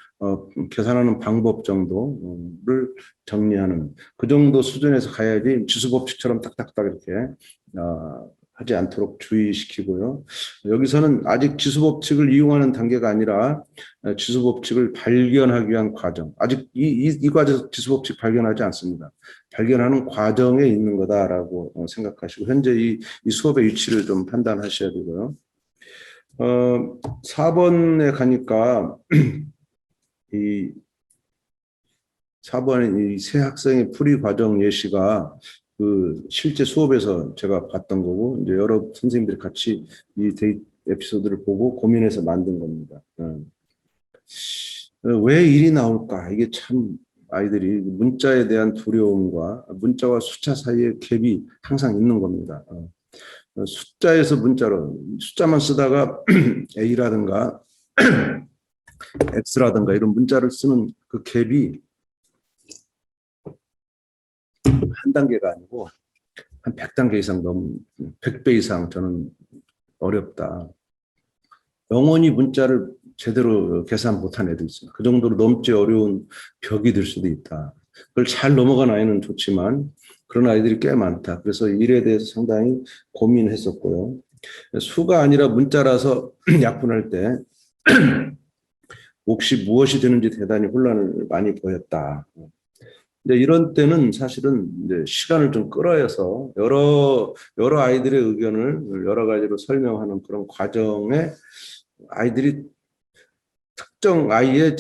계산하는 방법 정도를 정리하는 그 정도 수준에서 가야지 주수법칙처럼 딱딱딱 이렇게 하지 않도록 주의시키고요. 여기서는 아직 지수법칙을 이용하는 단계가 아니라 지수법칙을 발견하기 위한 과정. 아직 이 과정에서 지수법칙 발견하지 않습니다. 발견하는 과정에 있는 거다라고 생각하시고 현재 이 수업의 위치를 좀 판단하셔야 되고요. 4번에 가니까 이 4번에 이 새 학생의 풀이 과정 예시가 그 실제 수업에서 제가 봤던 거고 이제 여러 선생님들이 같이 이 에피소드를 보고 고민해서 만든 겁니다. 왜 일이 나올까? 이게 참 아이들이 문자에 대한 두려움과 문자와 숫자 사이의 갭이 항상 있는 겁니다. 숫자에서 문자로 숫자만 쓰다가 A라든가 X라든가 이런 문자를 쓰는 그 갭이 한 단계가 아니고 한 100단계 이상 100배 이상 저는 어렵다. 영원히 문자를 제대로 계산 못한 애도 있습니다. 그 정도로 넘지 어려운 벽이 될 수도 있다. 그걸 잘 넘어간 아이는 좋지만 그런 아이들이 꽤 많다. 그래서 일에 대해서 상당히 고민했었고요. 수가 아니라 문자라서 약분할 때 몫이 무엇이 되는지 대단히 혼란을 많이 보였다. 이제 이런 때는 사실은 이제 시간을 좀 끌어서 여러 아이들의 의견을 여러 가지로 설명하는 그런 과정에 아이들이 특정 아이의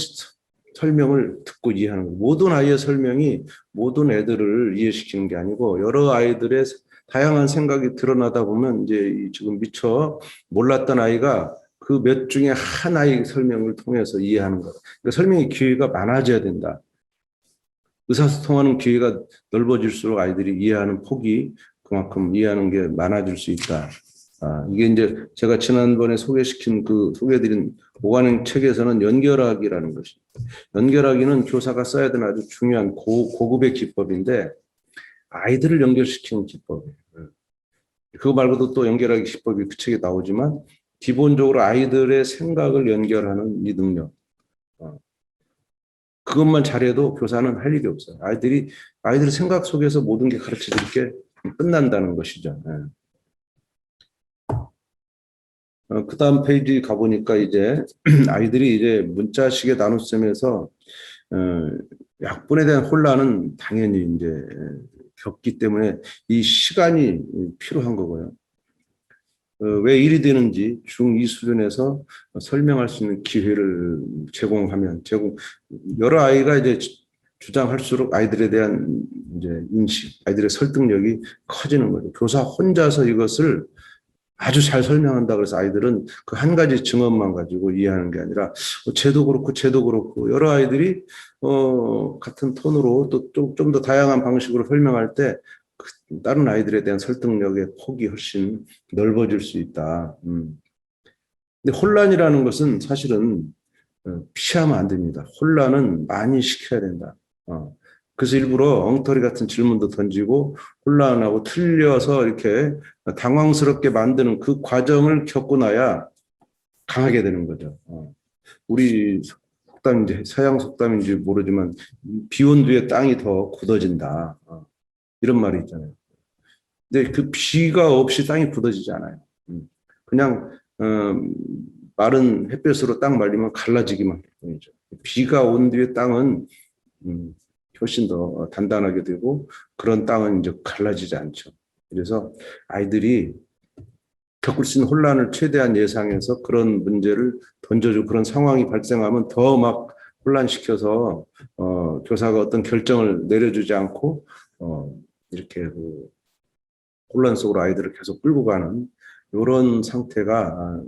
설명을 듣고 이해하는 거예요. 모든 아이의 설명이 모든 애들을 이해시키는 게 아니고 여러 아이들의 다양한 생각이 드러나다 보면 이제 지금 미처 몰랐던 아이가 그 몇 중에 한 아이 설명을 통해서 이해하는 것. 그러니까 설명의 기회가 많아져야 된다. 의사소통하는 기회가 넓어질수록 아이들이 이해하는 폭이 그만큼 이해하는 게 많아질 수 있다. 이게 이제 제가 지난번에 소개해드린 오관행 책에서는 연결하기라는 것입니다. 연결하기는 교사가 써야 되는 아주 중요한 고급의 기법인데 아이들을 연결시키는 기법이에요. 그거 말고도 또 연결하기 기법이 그 책에 나오지만 기본적으로 아이들의 생각을 연결하는 이 능력. 그것만 잘해도 교사는 할 일이 없어요. 아이들의 생각 속에서 모든 게 가르쳐질 게 끝난다는 것이죠. 그 다음 페이지 가보니까 이제 아이들이 이제 문자식의 나눗셈에서 약분에 대한 혼란은 당연히 이제 겪기 때문에 이 시간이 필요한 거고요. 왜 일이 되는지 중2 수준에서 설명할 수 있는 기회를 여러 아이가 이제 주장할수록 아이들에 대한 이제 인식, 아이들의 설득력이 커지는 거죠. 교사 혼자서 이것을 아주 잘 설명한다 그래서 아이들은 그 한 가지 증언만 가지고 이해하는 게 아니라 쟤도 그렇고 쟤도 그렇고 여러 아이들이 같은 톤으로 또 좀 더 다양한 방식으로 설명할 때 다른 아이들에 대한 설득력의 폭이 훨씬 넓어질 수 있다. 근데 혼란이라는 것은 사실은 피하면 안 됩니다. 혼란은 많이 시켜야 된다. 그래서 일부러 엉터리 같은 질문도 던지고 혼란하고 틀려서 이렇게 당황스럽게 만드는 그 과정을 겪고 나야 강하게 되는 거죠. 우리 속담인지 서양 속담인지 모르지만 비 온 뒤에 땅이 더 굳어진다. 이런 말이 있잖아요. 근데 그 비가 없이 땅이 굳어지지 않아요. 그냥 마른 햇볕으로 땅 말리면 갈라지기만 할 뿐이죠. 비가 온 뒤에 땅은 훨씬 더 단단하게 되고 그런 땅은 이제 갈라지지 않죠. 그래서 아이들이 겪을 수 있는 혼란을 최대한 예상해서 그런 문제를 던져주고 그런 상황이 발생하면 더 막 혼란시켜서 교사가 어떤 결정을 내려주지 않고 이렇게 그 혼란 속으로 아이들을 계속 끌고 가는 이런 상태가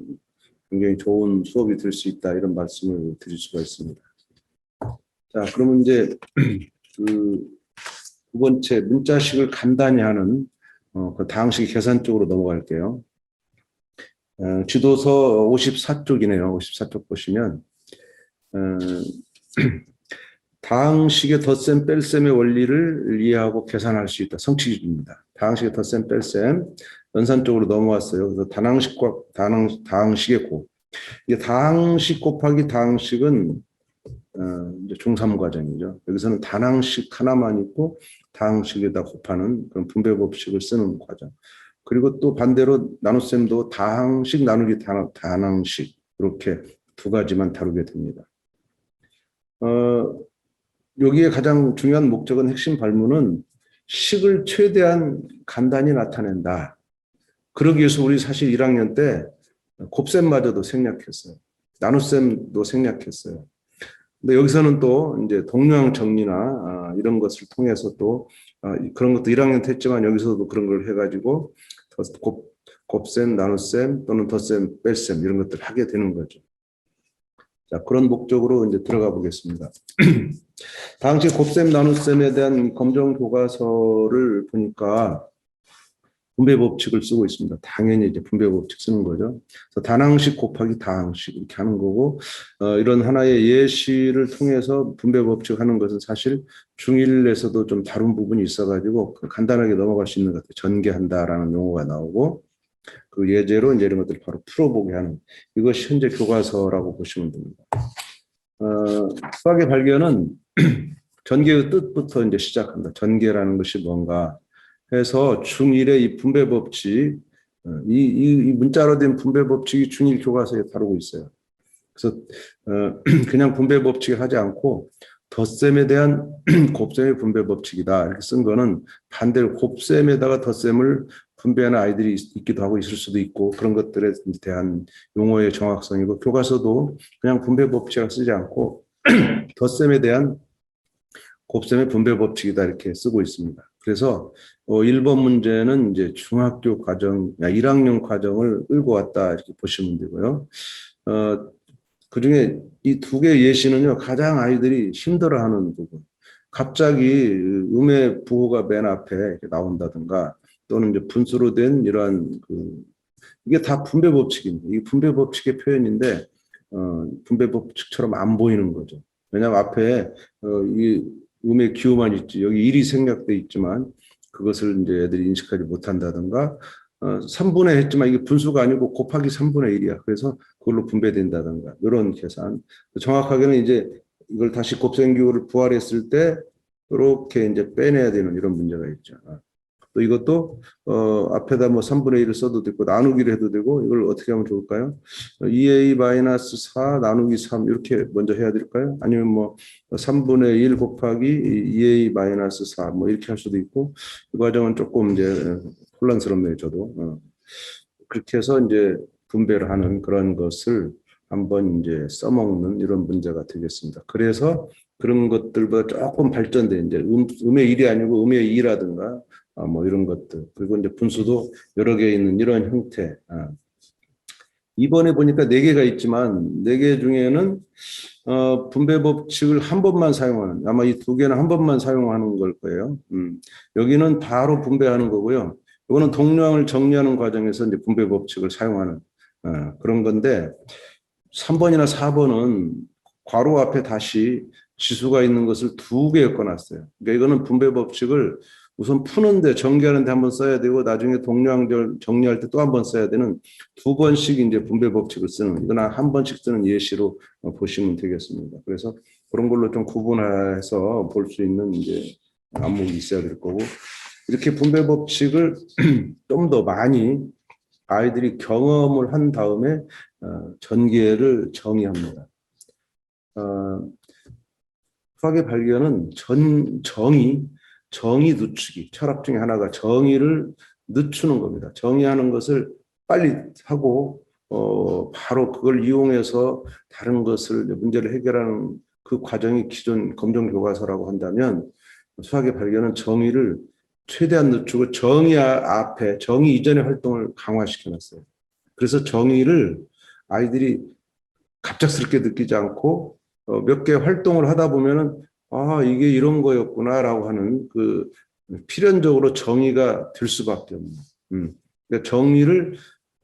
굉장히 좋은 수업이 될 수 있다 이런 말씀을 드릴 수가 있습니다. 자, 그러면 이제 그 두 번째 문자식을 간단히 하는 그 다항식 계산 쪽으로 넘어갈게요. 지도서 54쪽이네요. 54쪽 보시면 다항식의 덧셈 뺄셈의 원리를 이해하고 계산할 수 있다. 성취주입니다. 다항식의 덧셈 뺄셈 연산 쪽으로 넘어왔어요. 그래서 다항식과 다항식의 곱. 이게 다항식 곱하기 다항식은 이제 중3 과정이죠. 여기서는 단항식 하나만 있고 다항식에다 곱하는 그런 분배 법칙을 쓰는 과정. 그리고 또 반대로 나눗셈도 다항식 나누기 단항식 이렇게 두 가지만 다루게 됩니다. 여기에 가장 중요한 목적은 핵심 발문은 식을 최대한 간단히 나타낸다. 그러기 위해서 우리 사실 1학년 때 곱셈마저도 생략했어요. 나눗셈도 생략했어요. 근데 여기서는 또 이제 동량 정리나 이런 것을 통해서 또 그런 것도 1학년 때 했지만 여기서도 그런 걸 해가지고 곱셈, 나눗셈 또는 덧셈, 뺄셈 이런 것들을 하게 되는 거죠. 자, 그런 목적으로 이제 들어가 보겠습니다. 당시 곱셈, 나눗셈에 대한 검정 교과서를 보니까 분배 법칙을 쓰고 있습니다. 당연히 이제 분배 법칙 쓰는 거죠. 그래서 단항식 곱하기 다항식 이렇게 하는 거고 이런 하나의 예시를 통해서 분배 법칙 하는 것은 사실 중1에서도 좀 다룬 부분이 있어가지고 간단하게 넘어갈 수 있는 것 같아요. 전개한다라는 용어가 나오고 그 예제로 이제 이런 것들을 바로 풀어보게 하는 이것이 현재 교과서라고 보시면 됩니다. 수학의 발견은 전개의 뜻부터 이제 시작한다. 전개라는 것이 뭔가 해서 중1의 이 분배 법칙, 이 문자로 된 분배 법칙이 중1 교과서에 다루고 있어요. 그래서 그냥 분배 법칙을 하지 않고 덧셈에 대한 곱셈의 분배 법칙이다 이렇게 쓴 거는 반대로 곱셈에다가 덧셈을 분배하는 아이들이 있기도 하고 있을 수도 있고 그런 것들에 대한 용어의 정확성이고 교과서도 그냥 분배 법칙을 쓰지 않고 덧셈에 대한 곱셈의 분배 법칙이다 이렇게 쓰고 있습니다. 그래서 1번 문제는 이제 중학교 과정, 1학년 과정을 끌고 왔다 이렇게 보시면 되고요. 그중에 이 두 개의 예시는요 가장 아이들이 힘들어하는 부분. 갑자기 음의 부호가 맨 앞에 이렇게 나온다든가 또는 이제 분수로 된 이러한 이게 다 분배 법칙입니다. 이 분배 법칙의 표현인데 분배 법칙처럼 안 보이는 거죠. 왜냐하면 앞에 이 음의 기호만 있지 여기 1이 생략돼 있지만 그것을 이제 애들이 인식하지 못한다든가 3분의 했지만 이게 분수가 아니고 곱하기 3분의 1이야. 그래서 그걸로 분배된다든가 이런 계산. 정확하게는 이제 이걸 다시 곱셈 기호를 부활했을 때 이렇게 이제 빼내야 되는 이런 문제가 있죠. 또 이것도 앞에다 뭐 3분의 1을 써도 되고 나누기를 해도 되고 이걸 어떻게 하면 좋을까요? 2a-4 나누기 3 이렇게 먼저 해야 될까요? 아니면 뭐 3분의 1 곱하기 2a-4 뭐 이렇게 할 수도 있고 이 과정은 조금 이제 혼란스럽네요, 저도. 그렇게 해서 이제 분배를 하는 그런 것을 한번 이제 써먹는 이런 문제가 되겠습니다. 그래서 그런 것들보다 조금 발전된 이제 음의 1이 아니고 음의 2라든가 뭐 이런 것들. 그리고 이제 분수도 여러 개 있는 이런 형태. 이번에 보니까 네 개가 있지만 네 개 중에는 분배 법칙을 한 번만 사용하는, 아마 이 두 개는 한 번만 사용하는 걸 거예요. 여기는 바로 분배하는 거고요. 이거는 동량을 정리하는 과정에서 이제 분배 법칙을 사용하는 그런 건데 3번이나 4번은 괄호 앞에 다시 지수가 있는 것을 두 개 엮어놨어요. 그러니까 이거는 분배 법칙을 우선 푸는데 전개하는데 한번 써야 되고 나중에 동량 정리할 때 또 한 번 써야 되는 두 번씩 이제 분배 법칙을 쓰는, 이건 한 번씩 쓰는 예시로 보시면 되겠습니다. 그래서 그런 걸로 좀 구분해서 볼 수 있는 이제 안목이 있어야 될 거고, 이렇게 분배 법칙을 좀 더 많이 아이들이 경험을 한 다음에 전개를 정의합니다. 수학의 발견은 정의 늦추기, 철학 중에 하나가 정의를 늦추는 겁니다. 정의하는 것을 빨리 하고 바로 그걸 이용해서 다른 것을 문제를 해결하는 그 과정이 기존 검정 교과서라고 한다면, 수학의 발견은 정의를 최대한 늦추고 정의 앞에 정의 이전의 활동을 강화시켜 놨어요. 그래서 정의를 아이들이 갑작스럽게 느끼지 않고 몇 개 활동을 하다 보면은 이게 이런 거였구나라고 하는 그 필연적으로 정의가 될 수밖에 없는. 그러니까 정의를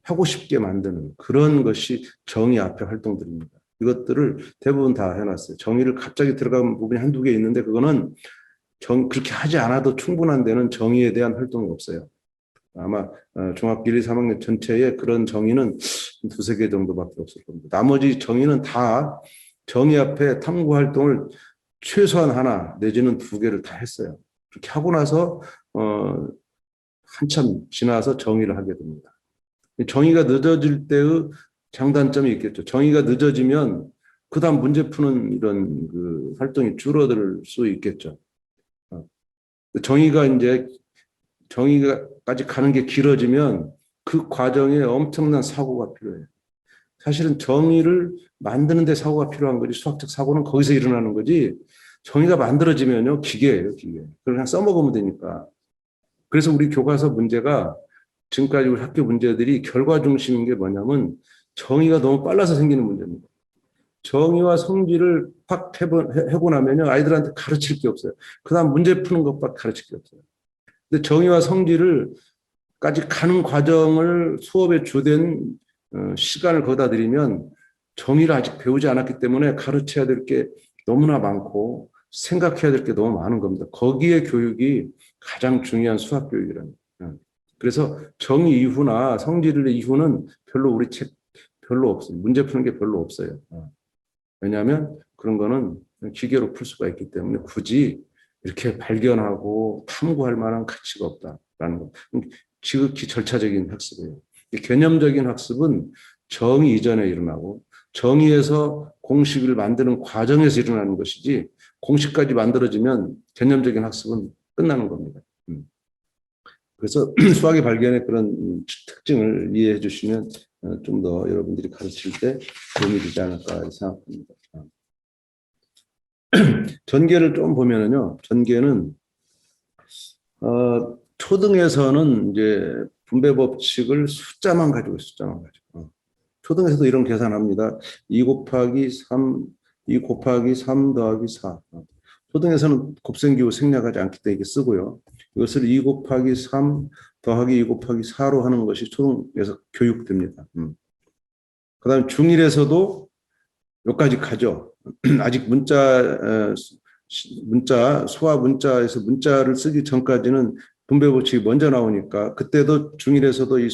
하고 싶게 만드는 그런 것이 정의 앞에 활동들입니다. 이것들을 대부분 다 해놨어요. 정의를 갑자기 들어간 부분이 한두 개 있는데 그거는 그렇게 하지 않아도 충분한 데는 정의에 대한 활동이 없어요. 아마 중학교 1, 2, 3학년 전체에 그런 정의는 두세 개 정도밖에 없을 겁니다. 나머지 정의는 다 정의 앞에 탐구 활동을 최소한 하나 내지는 두 개를 다 했어요. 그렇게 하고 나서 한참 지나서 정의를 하게 됩니다. 정의가 늦어질 때의 장단점이 있겠죠. 정의가 늦어지면 그다음 문제 푸는 이런 그 활동이 줄어들 수 있겠죠. 정의가까지 가는 게 길어지면 그 과정에 엄청난 사고가 필요해요. 사실은 정의를 만드는 데 사고가 필요한 거지, 수학적 사고는 거기서 일어나는 거지, 정의가 만들어지면요 기계예요, 기계. 그냥 써먹으면 되니까. 그래서 우리 교과서 문제가 지금까지 우리 학교 문제들이 결과 중심인 게 뭐냐면 정의가 너무 빨라서 생기는 문제입니다. 정의와 성질을 확 해고 나면요 아이들한테 가르칠 게 없어요. 그다음 문제 푸는 것밖에 가르칠 게 없어요. 근데 정의와 성질을까지 가는 과정을 수업에 주된 시간을 거다 들이면 정의를 아직 배우지 않았기 때문에 가르쳐야 될 게 너무나 많고 생각해야 될 게 너무 많은 겁니다. 거기에 교육이 가장 중요한 수학 교육이라는 거예요. 그래서 정의 이후나 성질 이후는 별로 우리 책 별로 없어요. 문제 푸는 게 별로 없어요. 왜냐하면 그런 거는 기계로 풀 수가 있기 때문에 굳이 이렇게 발견하고 탐구할 만한 가치가 없다라는 거. 지극히 절차적인 학습이에요. 개념적인 학습은 정의 이전에 일어나고 정의에서 공식을 만드는 과정에서 일어나는 것이지, 공식까지 만들어지면 개념적인 학습은 끝나는 겁니다. 그래서 수학의 발견의 그런 특징을 이해해 주시면 좀 더 여러분들이 가르칠 때 도움이 되지 않을까 생각합니다. 전개를 좀 보면은요, 전개는 초등에서는 이제 분배 법칙을 숫자만 가지고 초등에서도 이런 계산합니다. 2 곱하기 3, 2 곱하기 3 더하기 4. 초등에서는 곱셈기호 생략하지 않기 때문에 이게 쓰고요. 이것을 2 곱하기 3 더하기 2 곱하기 4로 하는 것이 초등에서 교육됩니다. 그다음에 중1에서도 여기까지 가죠. 아직 소화 문자에서 문자를 쓰기 전까지는 분배 법칙이 먼저 나오니까 그때도 중1에서도 이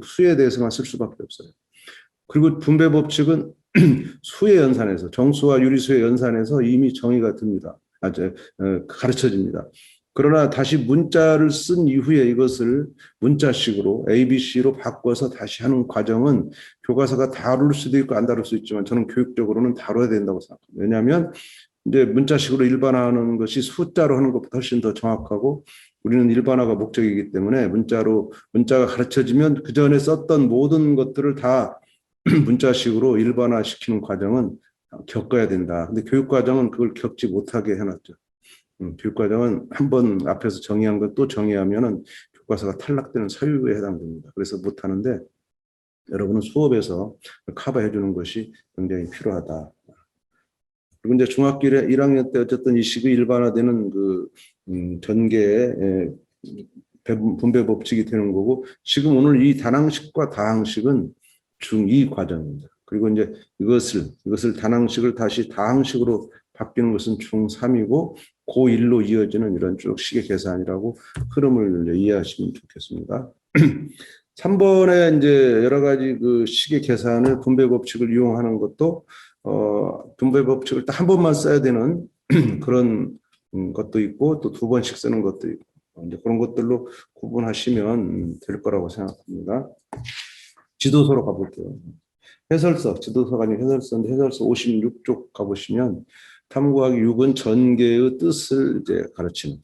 수에 대해서만 쓸 수밖에 없어요. 그리고 분배 법칙은 수의 연산에서, 정수와 유리수의 연산에서 이미 정의가 듭니다. 가르쳐집니다. 그러나 다시 문자를 쓴 이후에 이것을 문자식으로 ABC로 바꿔서 다시 하는 과정은 교과서가 다룰 수도 있고 안 다룰 수 있지만 저는 교육적으로는 다뤄야 된다고 생각합니다. 왜냐하면 이제 문자식으로 일반화하는 것이 숫자로 하는 것보다 훨씬 더 정확하고, 우리는 일반화가 목적이기 때문에 문자가 가르쳐지면 그 전에 썼던 모든 것들을 다 문자식으로 일반화시키는 과정은 겪어야 된다. 근데 교육과정은 그걸 겪지 못하게 해놨죠. 교육과정은 한 번 앞에서 정의한 것 또 정의하면은 교과서가 탈락되는 사유에 해당됩니다. 그래서 못하는데 여러분은 수업에서 커버해 주는 것이 굉장히 필요하다. 그리고 이제 중학교 1학년 때 어쨌든 이 식의 일반화되는 그 전개의 분배 법칙이 되는 거고, 지금 오늘 이 단항식과 다항식은 중2 과정입니다. 그리고 이제 이것을 단항식을 다시 다항식으로 바뀌는 것은 중3이고 고1로 이어지는 이런 쭉 식의 계산이라고 흐름을 이해하시면 좋겠습니다. 3번에 이제 여러 가지 그 식의 계산을 분배 법칙을 이용하는 것도 분배 법칙을 딱 한 번만 써야 되는 그런 것도 있고 또 두 번씩 쓰는 것도 있고 이제 그런 것들로 구분하시면 될 거라고 생각합니다. 지도서로 가볼게요. 해설서, 지도서가 아닌 해설서인데 해설서 56쪽 가보시면 탐구하기 6은 전개의 뜻을 이제 가르치는.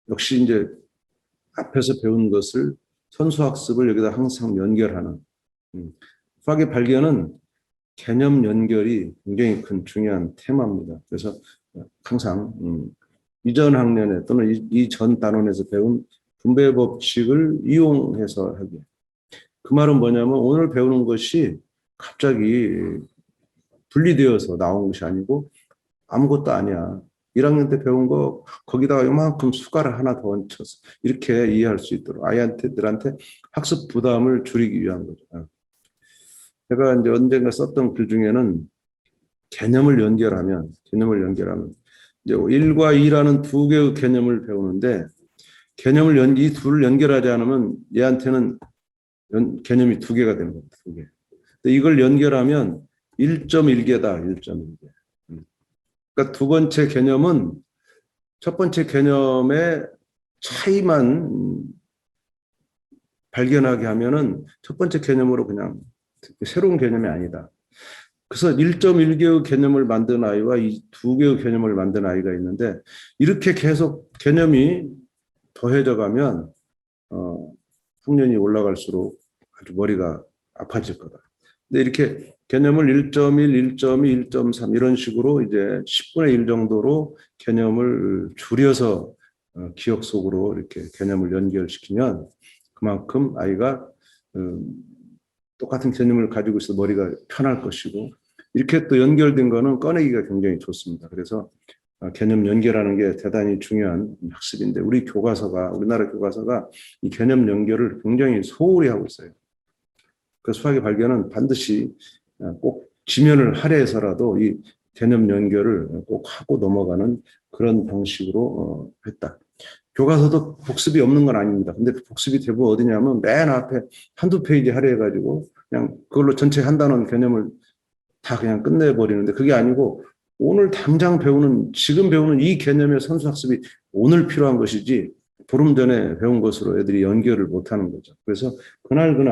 역시 이제 앞에서 배운 것을 선수학습을 여기다 항상 연결하는. 수학의 발견은 개념 연결이 굉장히 큰 중요한 테마입니다. 그래서 항상 이전 학년에 또는 이전 단원에서 배운 분배 법칙을 이용해서 하기. 그 말은 뭐냐면 오늘 배우는 것이 갑자기 분리되어서 나온 것이 아니고 아무것도 아니야. 1학년 때 배운 거 거기다가 이만큼 숟가락 하나 더 얹혀서 이렇게 이해할 수 있도록 아이들한테 학습 부담을 줄이기 위한 거죠. 제가 이제 언젠가 썼던 글 중에는 개념을 연결하면 이제 1과 2라는 두 개의 개념을 배우는데 이 둘을 연결하지 않으면 얘한테는 개념이 두 개가 되는 겁니다. 두 개. 근데 이걸 연결하면 1.1개다. 1.1개. 그러니까 두 번째 개념은 첫 번째 개념의 차이만 발견하게 하면은 첫 번째 개념으로 그냥 새로운 개념이 아니다. 그래서 1.1개의 개념을 만든 아이와 이 두 개의 개념을 만든 아이가 있는데 이렇게 계속 개념이 더해져 가면 학년이 올라갈수록 아주 머리가 아파질 거다. 근데 이렇게 개념을 1.1, 1.2, 1.3 이런 식으로 이제 10분의 1 정도로 개념을 줄여서 기억 속으로 이렇게 개념을 연결시키면 그만큼 아이가 똑같은 개념을 가지고 있어 머리가 편할 것이고 이렇게 또 연결된 거는 꺼내기가 굉장히 좋습니다. 그래서 개념 연결하는 게 대단히 중요한 학습인데 우리나라 교과서가 이 개념 연결을 굉장히 소홀히 하고 있어요. 그 수학의 발견은 반드시 꼭 지면을 할애해서라도 이 개념 연결을 꼭 하고 넘어가는 그런 방식으로 했다. 교과서도 복습이 없는 건 아닙니다. 근데 그 복습이 대부분 어디냐면 맨 앞에 한두 페이지 할애해가지고 그냥 그걸로 전체 한 단원 개념을 다 그냥 끝내버리는데 그게 아니고 오늘 당장 지금 배우는 이 개념의 선수학습이 오늘 필요한 것이지 보름 전에 배운 것으로 애들이 연결을 못하는 거죠. 그래서 그날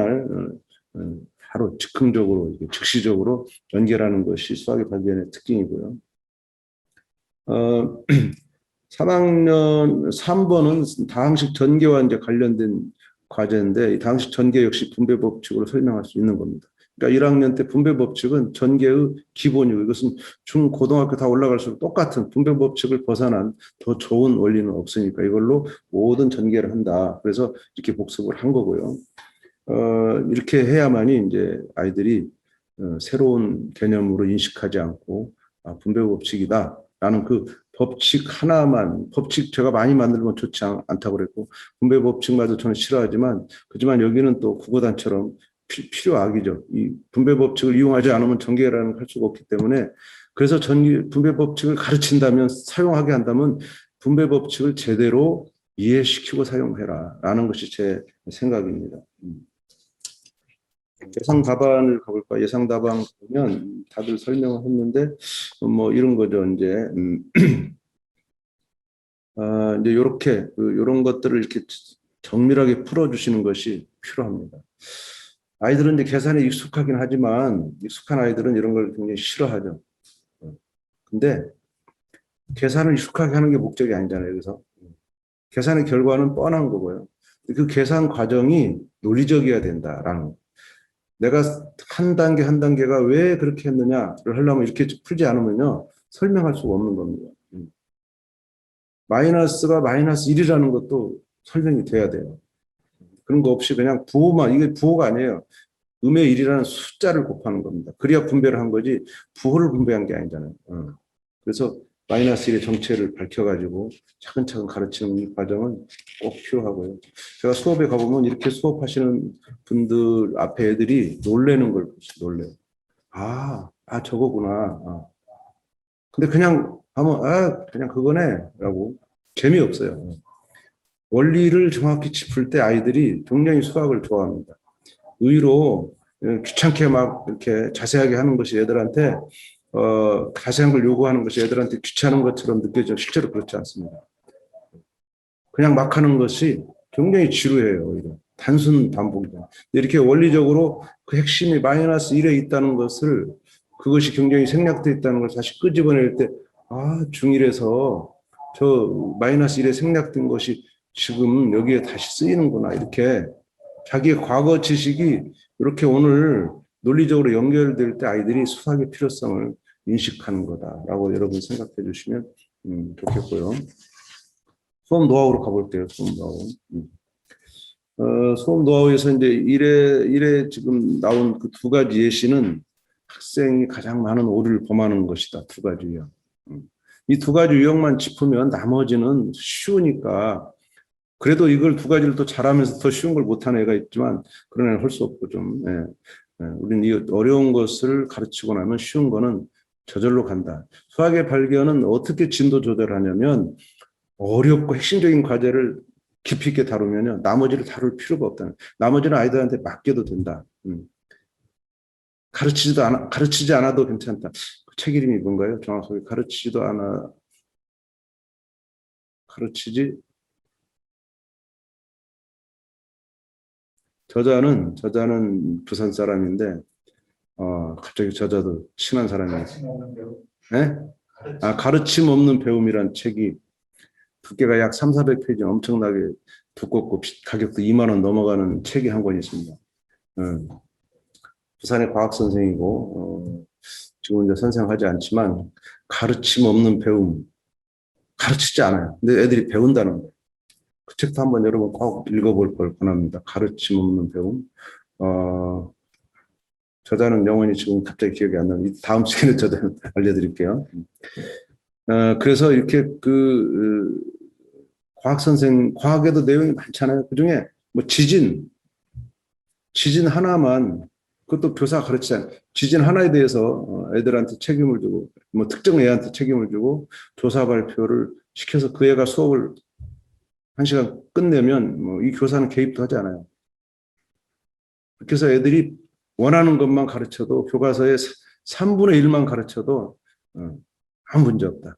바로 즉흥적으로 즉시적으로 연결하는 것이 수학의 발견의 특징이고요. 3학년 3번은 다항식 전개와 이제 관련된 과제인데 이 다항식 전개 역시 분배 법칙으로 설명할 수 있는 겁니다. 그러니까 1학년 때 분배 법칙은 전개의 기본이고 이것은 중 고등학교 다 올라갈수록 똑같은 분배 법칙을 벗어난 더 좋은 원리는 없으니까 이걸로 모든 전개를 한다. 그래서 이렇게 복습을 한 거고요. 이렇게 해야만이 이제 아이들이 새로운 개념으로 인식하지 않고 분배 법칙이다라는 그 법칙 하나만 제가 많이 만들면 좋지 않다고 그랬고 분배 법칙마저 저는 싫어하지만 그렇지만 여기는 또 국어단처럼 필요악이죠. 이 분배 법칙을 이용하지 않으면 전개라는 걸 할 수가 없기 때문에 그래서 분배 법칙을 가르친다면 사용하게 한다면 분배 법칙을 제대로 이해시키고 사용해라라는 것이 제 생각입니다. 예상 답안을 가볼까? 예상 답안 보면 다들 설명을 했는데 뭐 이런 거죠. 이제 이제 이렇게 이런 것들을 이렇게 정밀하게 풀어주시는 것이 필요합니다. 아이들은 이제 계산에 익숙하긴 하지만 익숙한 아이들은 이런 걸 굉장히 싫어하죠. 근데 계산을 익숙하게 하는 게 목적이 아니잖아요. 그래서 계산의 결과는 뻔한 거고요. 그 계산 과정이 논리적이어야 된다라는 내가 한 단계 한 단계가 왜 그렇게 했느냐를 하려면 이렇게 풀지 않으면요. 설명할 수가 없는 겁니다. 마이너스가 마이너스 1이라는 것도 설명이 돼야 돼요. 그런 거 없이 그냥 부호만, 이게 부호가 아니에요. 음의 1이라는 숫자를 곱하는 겁니다. 그래야 분배를 한 거지 부호를 분배한 게 아니잖아요. 그래서 마이너스 1의 정체를 밝혀가지고 차근차근 가르치는 이 과정은 꼭 필요하고요. 제가 수업에 가보면 이렇게 수업하시는 분들 앞에 애들이 놀래는 걸 놀래요. 저거구나. 근데 그냥 하면, 그냥 그거네. 라고. 재미없어요. 원리를 정확히 짚을 때 아이들이 굉장히 수학을 좋아합니다. 의외로 귀찮게 막 이렇게 자세하게 하는 것이 애들한테 자세한 걸 요구하는 것이 애들한테 귀찮은 것처럼 느껴져. 실제로 그렇지 않습니다. 그냥 막 하는 것이 굉장히 지루해요. 오히려. 단순 반복이다. 이렇게 원리적으로 그 핵심이 마이너스 1에 있다는 것을, 그것이 굉장히 생략되어 있다는 걸 다시 끄집어낼 때, 중1에서 저 마이너스 1에 생략된 것이 지금 여기에 다시 쓰이는구나. 이렇게 자기의 과거 지식이 이렇게 오늘 논리적으로 연결될 때 아이들이 수학의 필요성을 인식하는 거다라고 여러분 생각해 주시면 좋겠고요. 수업 노하우로 가볼게요. 수업 노하우. 수업 노하우에서 이제 일에 지금 나온 그 두 가지 예시는 학생이 가장 많은 오류를 범하는 것이다. 두 가지 유형. 이 두 가지 유형만 짚으면 나머지는 쉬우니까, 그래도 이걸 두 가지를 또 잘하면서 더 쉬운 걸 못하는 애가 있지만 그런 애는 할 수 없고 좀, 우리는 이 어려운 것을 가르치고 나면 쉬운 거는 저절로 간다. 수학의 발견은 어떻게 진도 조절하냐면 어렵고 핵심적인 과제를 깊이 있게 다루면요, 나머지를 다룰 필요가 없다는. 나머지는 아이들한테 맡겨도 된다. 가르치지 않아도 괜찮다. 그 책 이름이 뭔가요? 정확하게 가르치지. 저자는 부산 사람인데, 갑자기 저자도 친한 사람이에요. 네? 가르침 없는 배움이란 책이 두께가 약 300~400페이지 엄청나게 두껍고 가격도 2만 원 넘어가는 책이 한 권 있습니다. 부산의 과학 선생이고 지금 이제 선생하지 않지만 가르침 없는 배움, 가르치지 않아요. 근데 애들이 배운다는 거예요. 그 책도 한번 여러분 꼭 읽어볼 걸 권합니다. 가르침 없는 배움. 저자는 영원히 지금 갑자기 기억이 안 나는, 다음 시간에 저자 알려드릴게요. 그래서 이렇게 과학에도 내용이 많잖아요. 그 중에 뭐 지진 하나만, 그것도 교사가 가르치잖아요. 지진 하나에 대해서 애들한테 책임을 주고, 뭐 특정 애한테 책임을 주고 조사 발표를 시켜서 그 애가 수업을 1시간 끝내면 뭐 이 교사는 개입도 하지 않아요. 그래서 애들이 원하는 것만 가르쳐도, 교과서의 3분의 1만 가르쳐도 아무 문제 없다.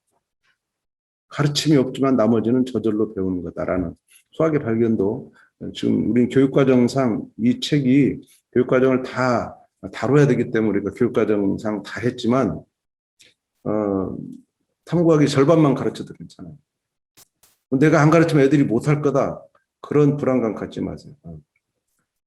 가르침이 없지만 나머지는 저절로 배우는 거다라는 수학의 발견도, 지금 우리 교육과정상 이 책이 교육과정을 다 다뤄야 되기 때문에 우리가 교육과정상 다 했지만 탐구하기 절반만 가르쳐도 괜찮아요. 내가 안 가르치면 애들이 못할 거다. 그런 불안감 갖지 마세요.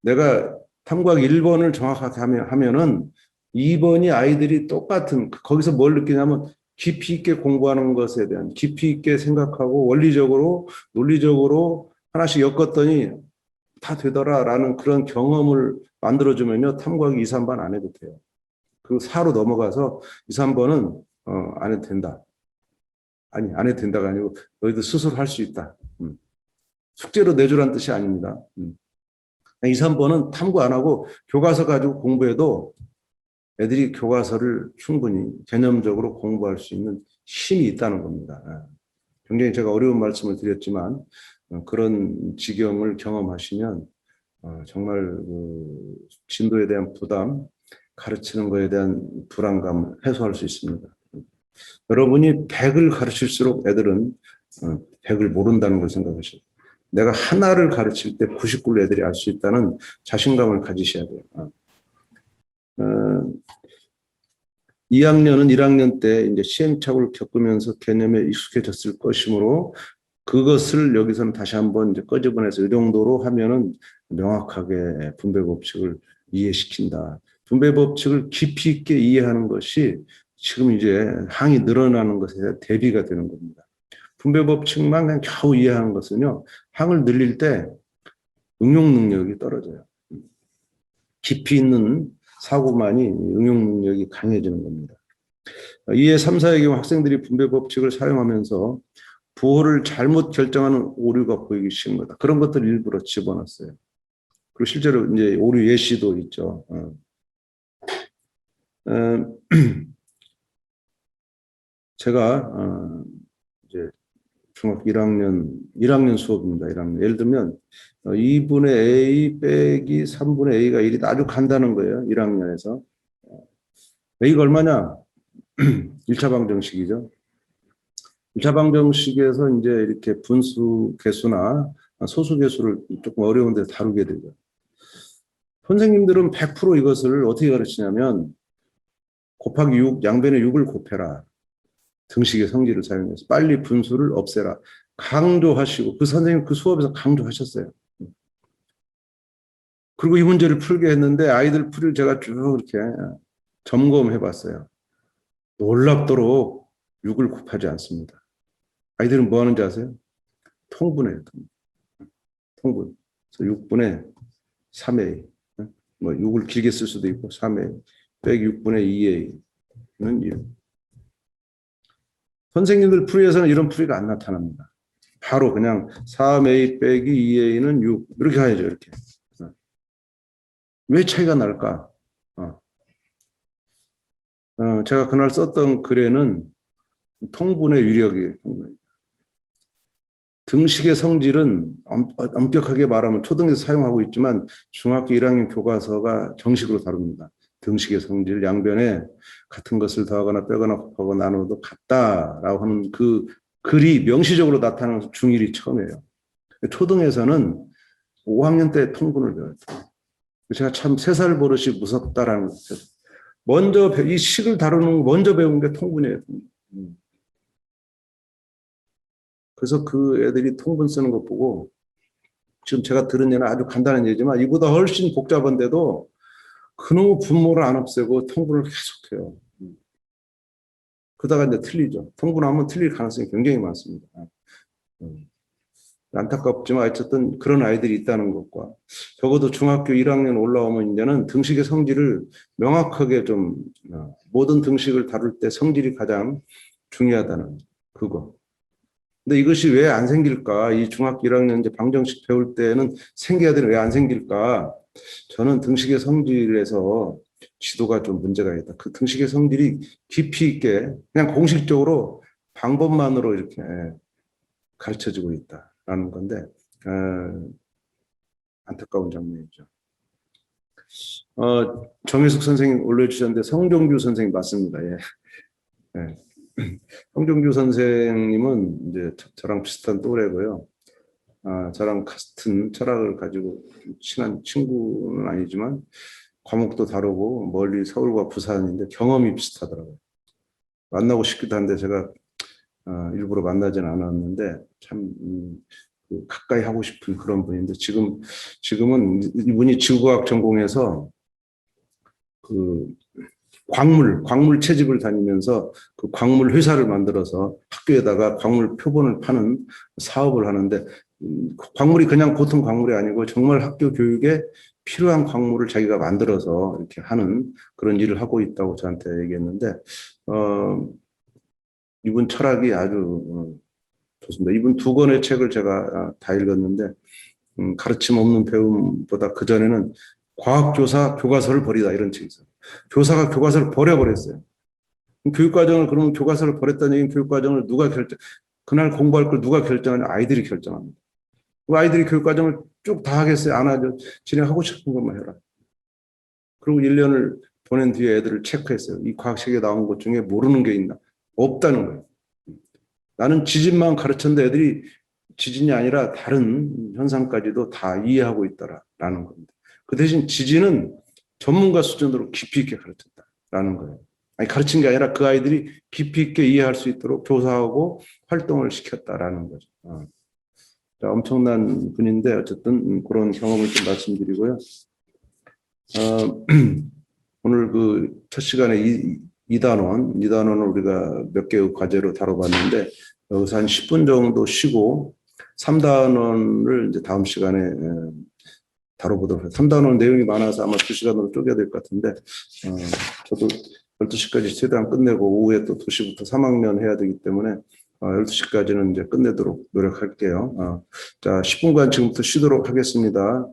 내가 탐구하기 1번을 정확하게 하면은 2번이 아이들이 똑같은, 거기서 뭘 느끼냐면 깊이 있게 공부하는 것에 대한, 깊이 있게 생각하고 원리적으로 논리적으로 하나씩 엮었더니 다 되더라라는 그런 경험을 만들어주면요, 탐구하기 2, 3번 안 해도 돼요. 그 4로 넘어가서 2, 3번은 안 해도 된다. 아니, 안 해도 된다가 아니고 너희들 스스로 할 수 있다. 숙제로 내주라는 뜻이 아닙니다. 2, 3번은 탐구 안 하고 교과서 가지고 공부해도 애들이 교과서를 충분히 개념적으로 공부할 수 있는 힘이 있다는 겁니다. 굉장히 제가 어려운 말씀을 드렸지만 그런 지경을 경험하시면 정말 진도에 대한 부담, 가르치는 것에 대한 불안감을 해소할 수 있습니다. 여러분이 100을 가르칠수록 애들은 100을 모른다는 걸 생각하셔야 돼요. 내가 하나를 가르칠 때 99를 애들이 알 수 있다는 자신감을 가지셔야 돼요. 2학년은 1학년 때 이제 시행착오를 겪으면서 개념에 익숙해졌을 것이므로 그것을 여기서는 다시 한번 이제 끄집어내서 이 정도로 하면은 명확하게 분배 법칙을 이해시킨다. 분배 법칙을 깊이 있게 이해하는 것이 지금 이제 항이 늘어나는 것에 대비가 되는 겁니다. 분배 법칙만 그냥 겨우 이해하는 것은요, 항을 늘릴 때 응용 능력이 떨어져요. 깊이 있는 사고만이 응용 능력이 강해지는 겁니다. 이에 3, 4의 경우 학생들이 분배 법칙을 사용하면서 부호를 잘못 결정하는 오류가 보이기 쉬운 거다. 그런 것들을 일부러 집어넣었어요. 그리고 실제로 이제 오류 예시도 있죠. 제가 이제 중학교 1학년 수업입니다. 1학년. 예를 들면 2분의 A 빼기 3분의 A가 1이 아주 간단한 거예요. 1학년에서. A가 얼마냐? 1차 방정식이죠. 1차 방정식에서 이제 이렇게 분수 개수나 소수 개수를 조금 어려운 데 다루게 되죠. 선생님들은 100% 이것을 어떻게 가르치냐면 곱하기 6, 양변에 6을 곱해라. 등식의 성질을 사용해서 빨리 분수를 없애라. 강조하시고 그 선생님 그 수업에서 강조하셨어요. 그리고 이 문제를 풀게 했는데 아이들 풀이를 제가 쭉 이렇게 점검해 봤어요. 놀랍도록 6을 곱하지 않습니다. 아이들은 뭐 하는지 아세요? 통분해요. 통분. 그래서 6분의 3a. 뭐 6을 길게 쓸 수도 있고 3a 빼기 6분의 2a는 1. 선생님들 풀이에서는 이런 풀이가 안 나타납니다. 바로 그냥 3a 빼기 2a는 6 이렇게 가야죠. 이렇게. 왜 차이가 날까? 제가 그날 썼던 글에는 통분의 위력이 등식의 성질은 엄격하게 말하면 초등에서 사용하고 있지만 중학교 1학년 교과서가 정식으로 다룹니다. 등식의 성질, 양변에 같은 것을 더하거나 빼거나 곱하고 나누어도 같다라고 하는 그 글이 명시적으로 나타나는 중1이 처음이에요. 초등에서는 5학년 때 통분을 배워요. 제가 참 3살 버릇이 무섭다라는 거죠. 먼저 이 식을 다루는 먼저 배운 게 통분이에요. 그래서 그 애들이 통분 쓰는 것 보고 지금 제가 들은 예는 아주 간단한 예지만 이보다 훨씬 복잡한데도 그놈의 분모를 안 없애고 통분을 계속해요. 그러다가 이제 틀리죠. 통분하면 틀릴 가능성이 굉장히 많습니다. 안타깝지만 어쨌든 그런 아이들이 있다는 것과 적어도 중학교 1학년 올라오면 이제는 등식의 성질을 명확하게 좀 모든 등식을 다룰 때 성질이 가장 중요하다는 그거. 근데 이것이 왜 안 생길까? 이 중학교 1학년 이제 방정식 배울 때는 생겨야 되는 왜 안 생길까? 저는 등식의 성질에서 지도가 좀 문제가 있다. 그 등식의 성질이 깊이 있게 그냥 공식적으로 방법만으로 이렇게 가르쳐지고 있다라는 건데 안타까운 장면이죠. 정혜숙 선생님 올려주셨는데 성종규 선생님 맞습니다. 예. 예. 성종규 선생님은 이제 저랑 비슷한 또래고요. 저랑 같은 철학을 가지고 친한 친구는 아니지만 과목도 다르고 멀리 서울과 부산인데 경험이 비슷하더라고요. 만나고 싶기도 한데 제가 일부러 만나지는 않았는데 참 가까이 하고 싶은 그런 분인데 지금은 이분이 지구과학 전공해서 그 광물 채집을 다니면서 그 광물 회사를 만들어서 학교에다가 광물 표본을 파는 사업을 하는데 광물이 그냥 보통 광물이 아니고 정말 학교 교육에 필요한 광물을 자기가 만들어서 이렇게 하는 그런 일을 하고 있다고 저한테 얘기했는데 이분 철학이 아주 좋습니다. 이분 2권의 책을 제가 다 읽었는데 가르침 없는 배움보다 그전에는 과학교사 교과서를 버리다 이런 책이 있어요. 교사가 교과서를 버려버렸어요. 교육과정을 그러면 교과서를 버렸다는 얘기는 교육과정을 누가 그날 공부할 걸 누가 결정하냐? 아이들이 결정합니다. 아이들이 교육과정을 쭉 다 하겠어요? 안 하죠. 진행하고 싶은 것만 해라. 그리고 1년을 보낸 뒤에 애들을 체크했어요. 이 과학책에 나온 것 중에 모르는 게 있나? 없다는 거예요. 나는 지진만 가르쳤는데 애들이 지진이 아니라 다른 현상까지도 다 이해하고 있다라는 겁니다. 그 대신 지진은 전문가 수준으로 깊이 있게 가르쳤다라는 거예요. 아니 가르친 게 아니라 그 아이들이 깊이 있게 이해할 수 있도록 교사하고 활동을 시켰다라는 거죠. 자, 엄청난 분인데 어쨌든 그런 경험을 좀 말씀드리고요. 오늘 그 첫 시간에 2단원을 우리가 몇 개의 과제로 다뤄봤는데 여기서 한 10분 정도 쉬고 3단원을 이제 다음 시간에 다뤄보도록 하겠습니다. 3단원 내용이 많아서 아마 2시간으로 쪼개야 될 것 같은데 저도 12시까지 최대한 끝내고 오후에 또 2시부터 3학년 해야 되기 때문에 12시까지는 이제 끝내도록 노력할게요. 자, 10분간 지금부터 쉬도록 하겠습니다.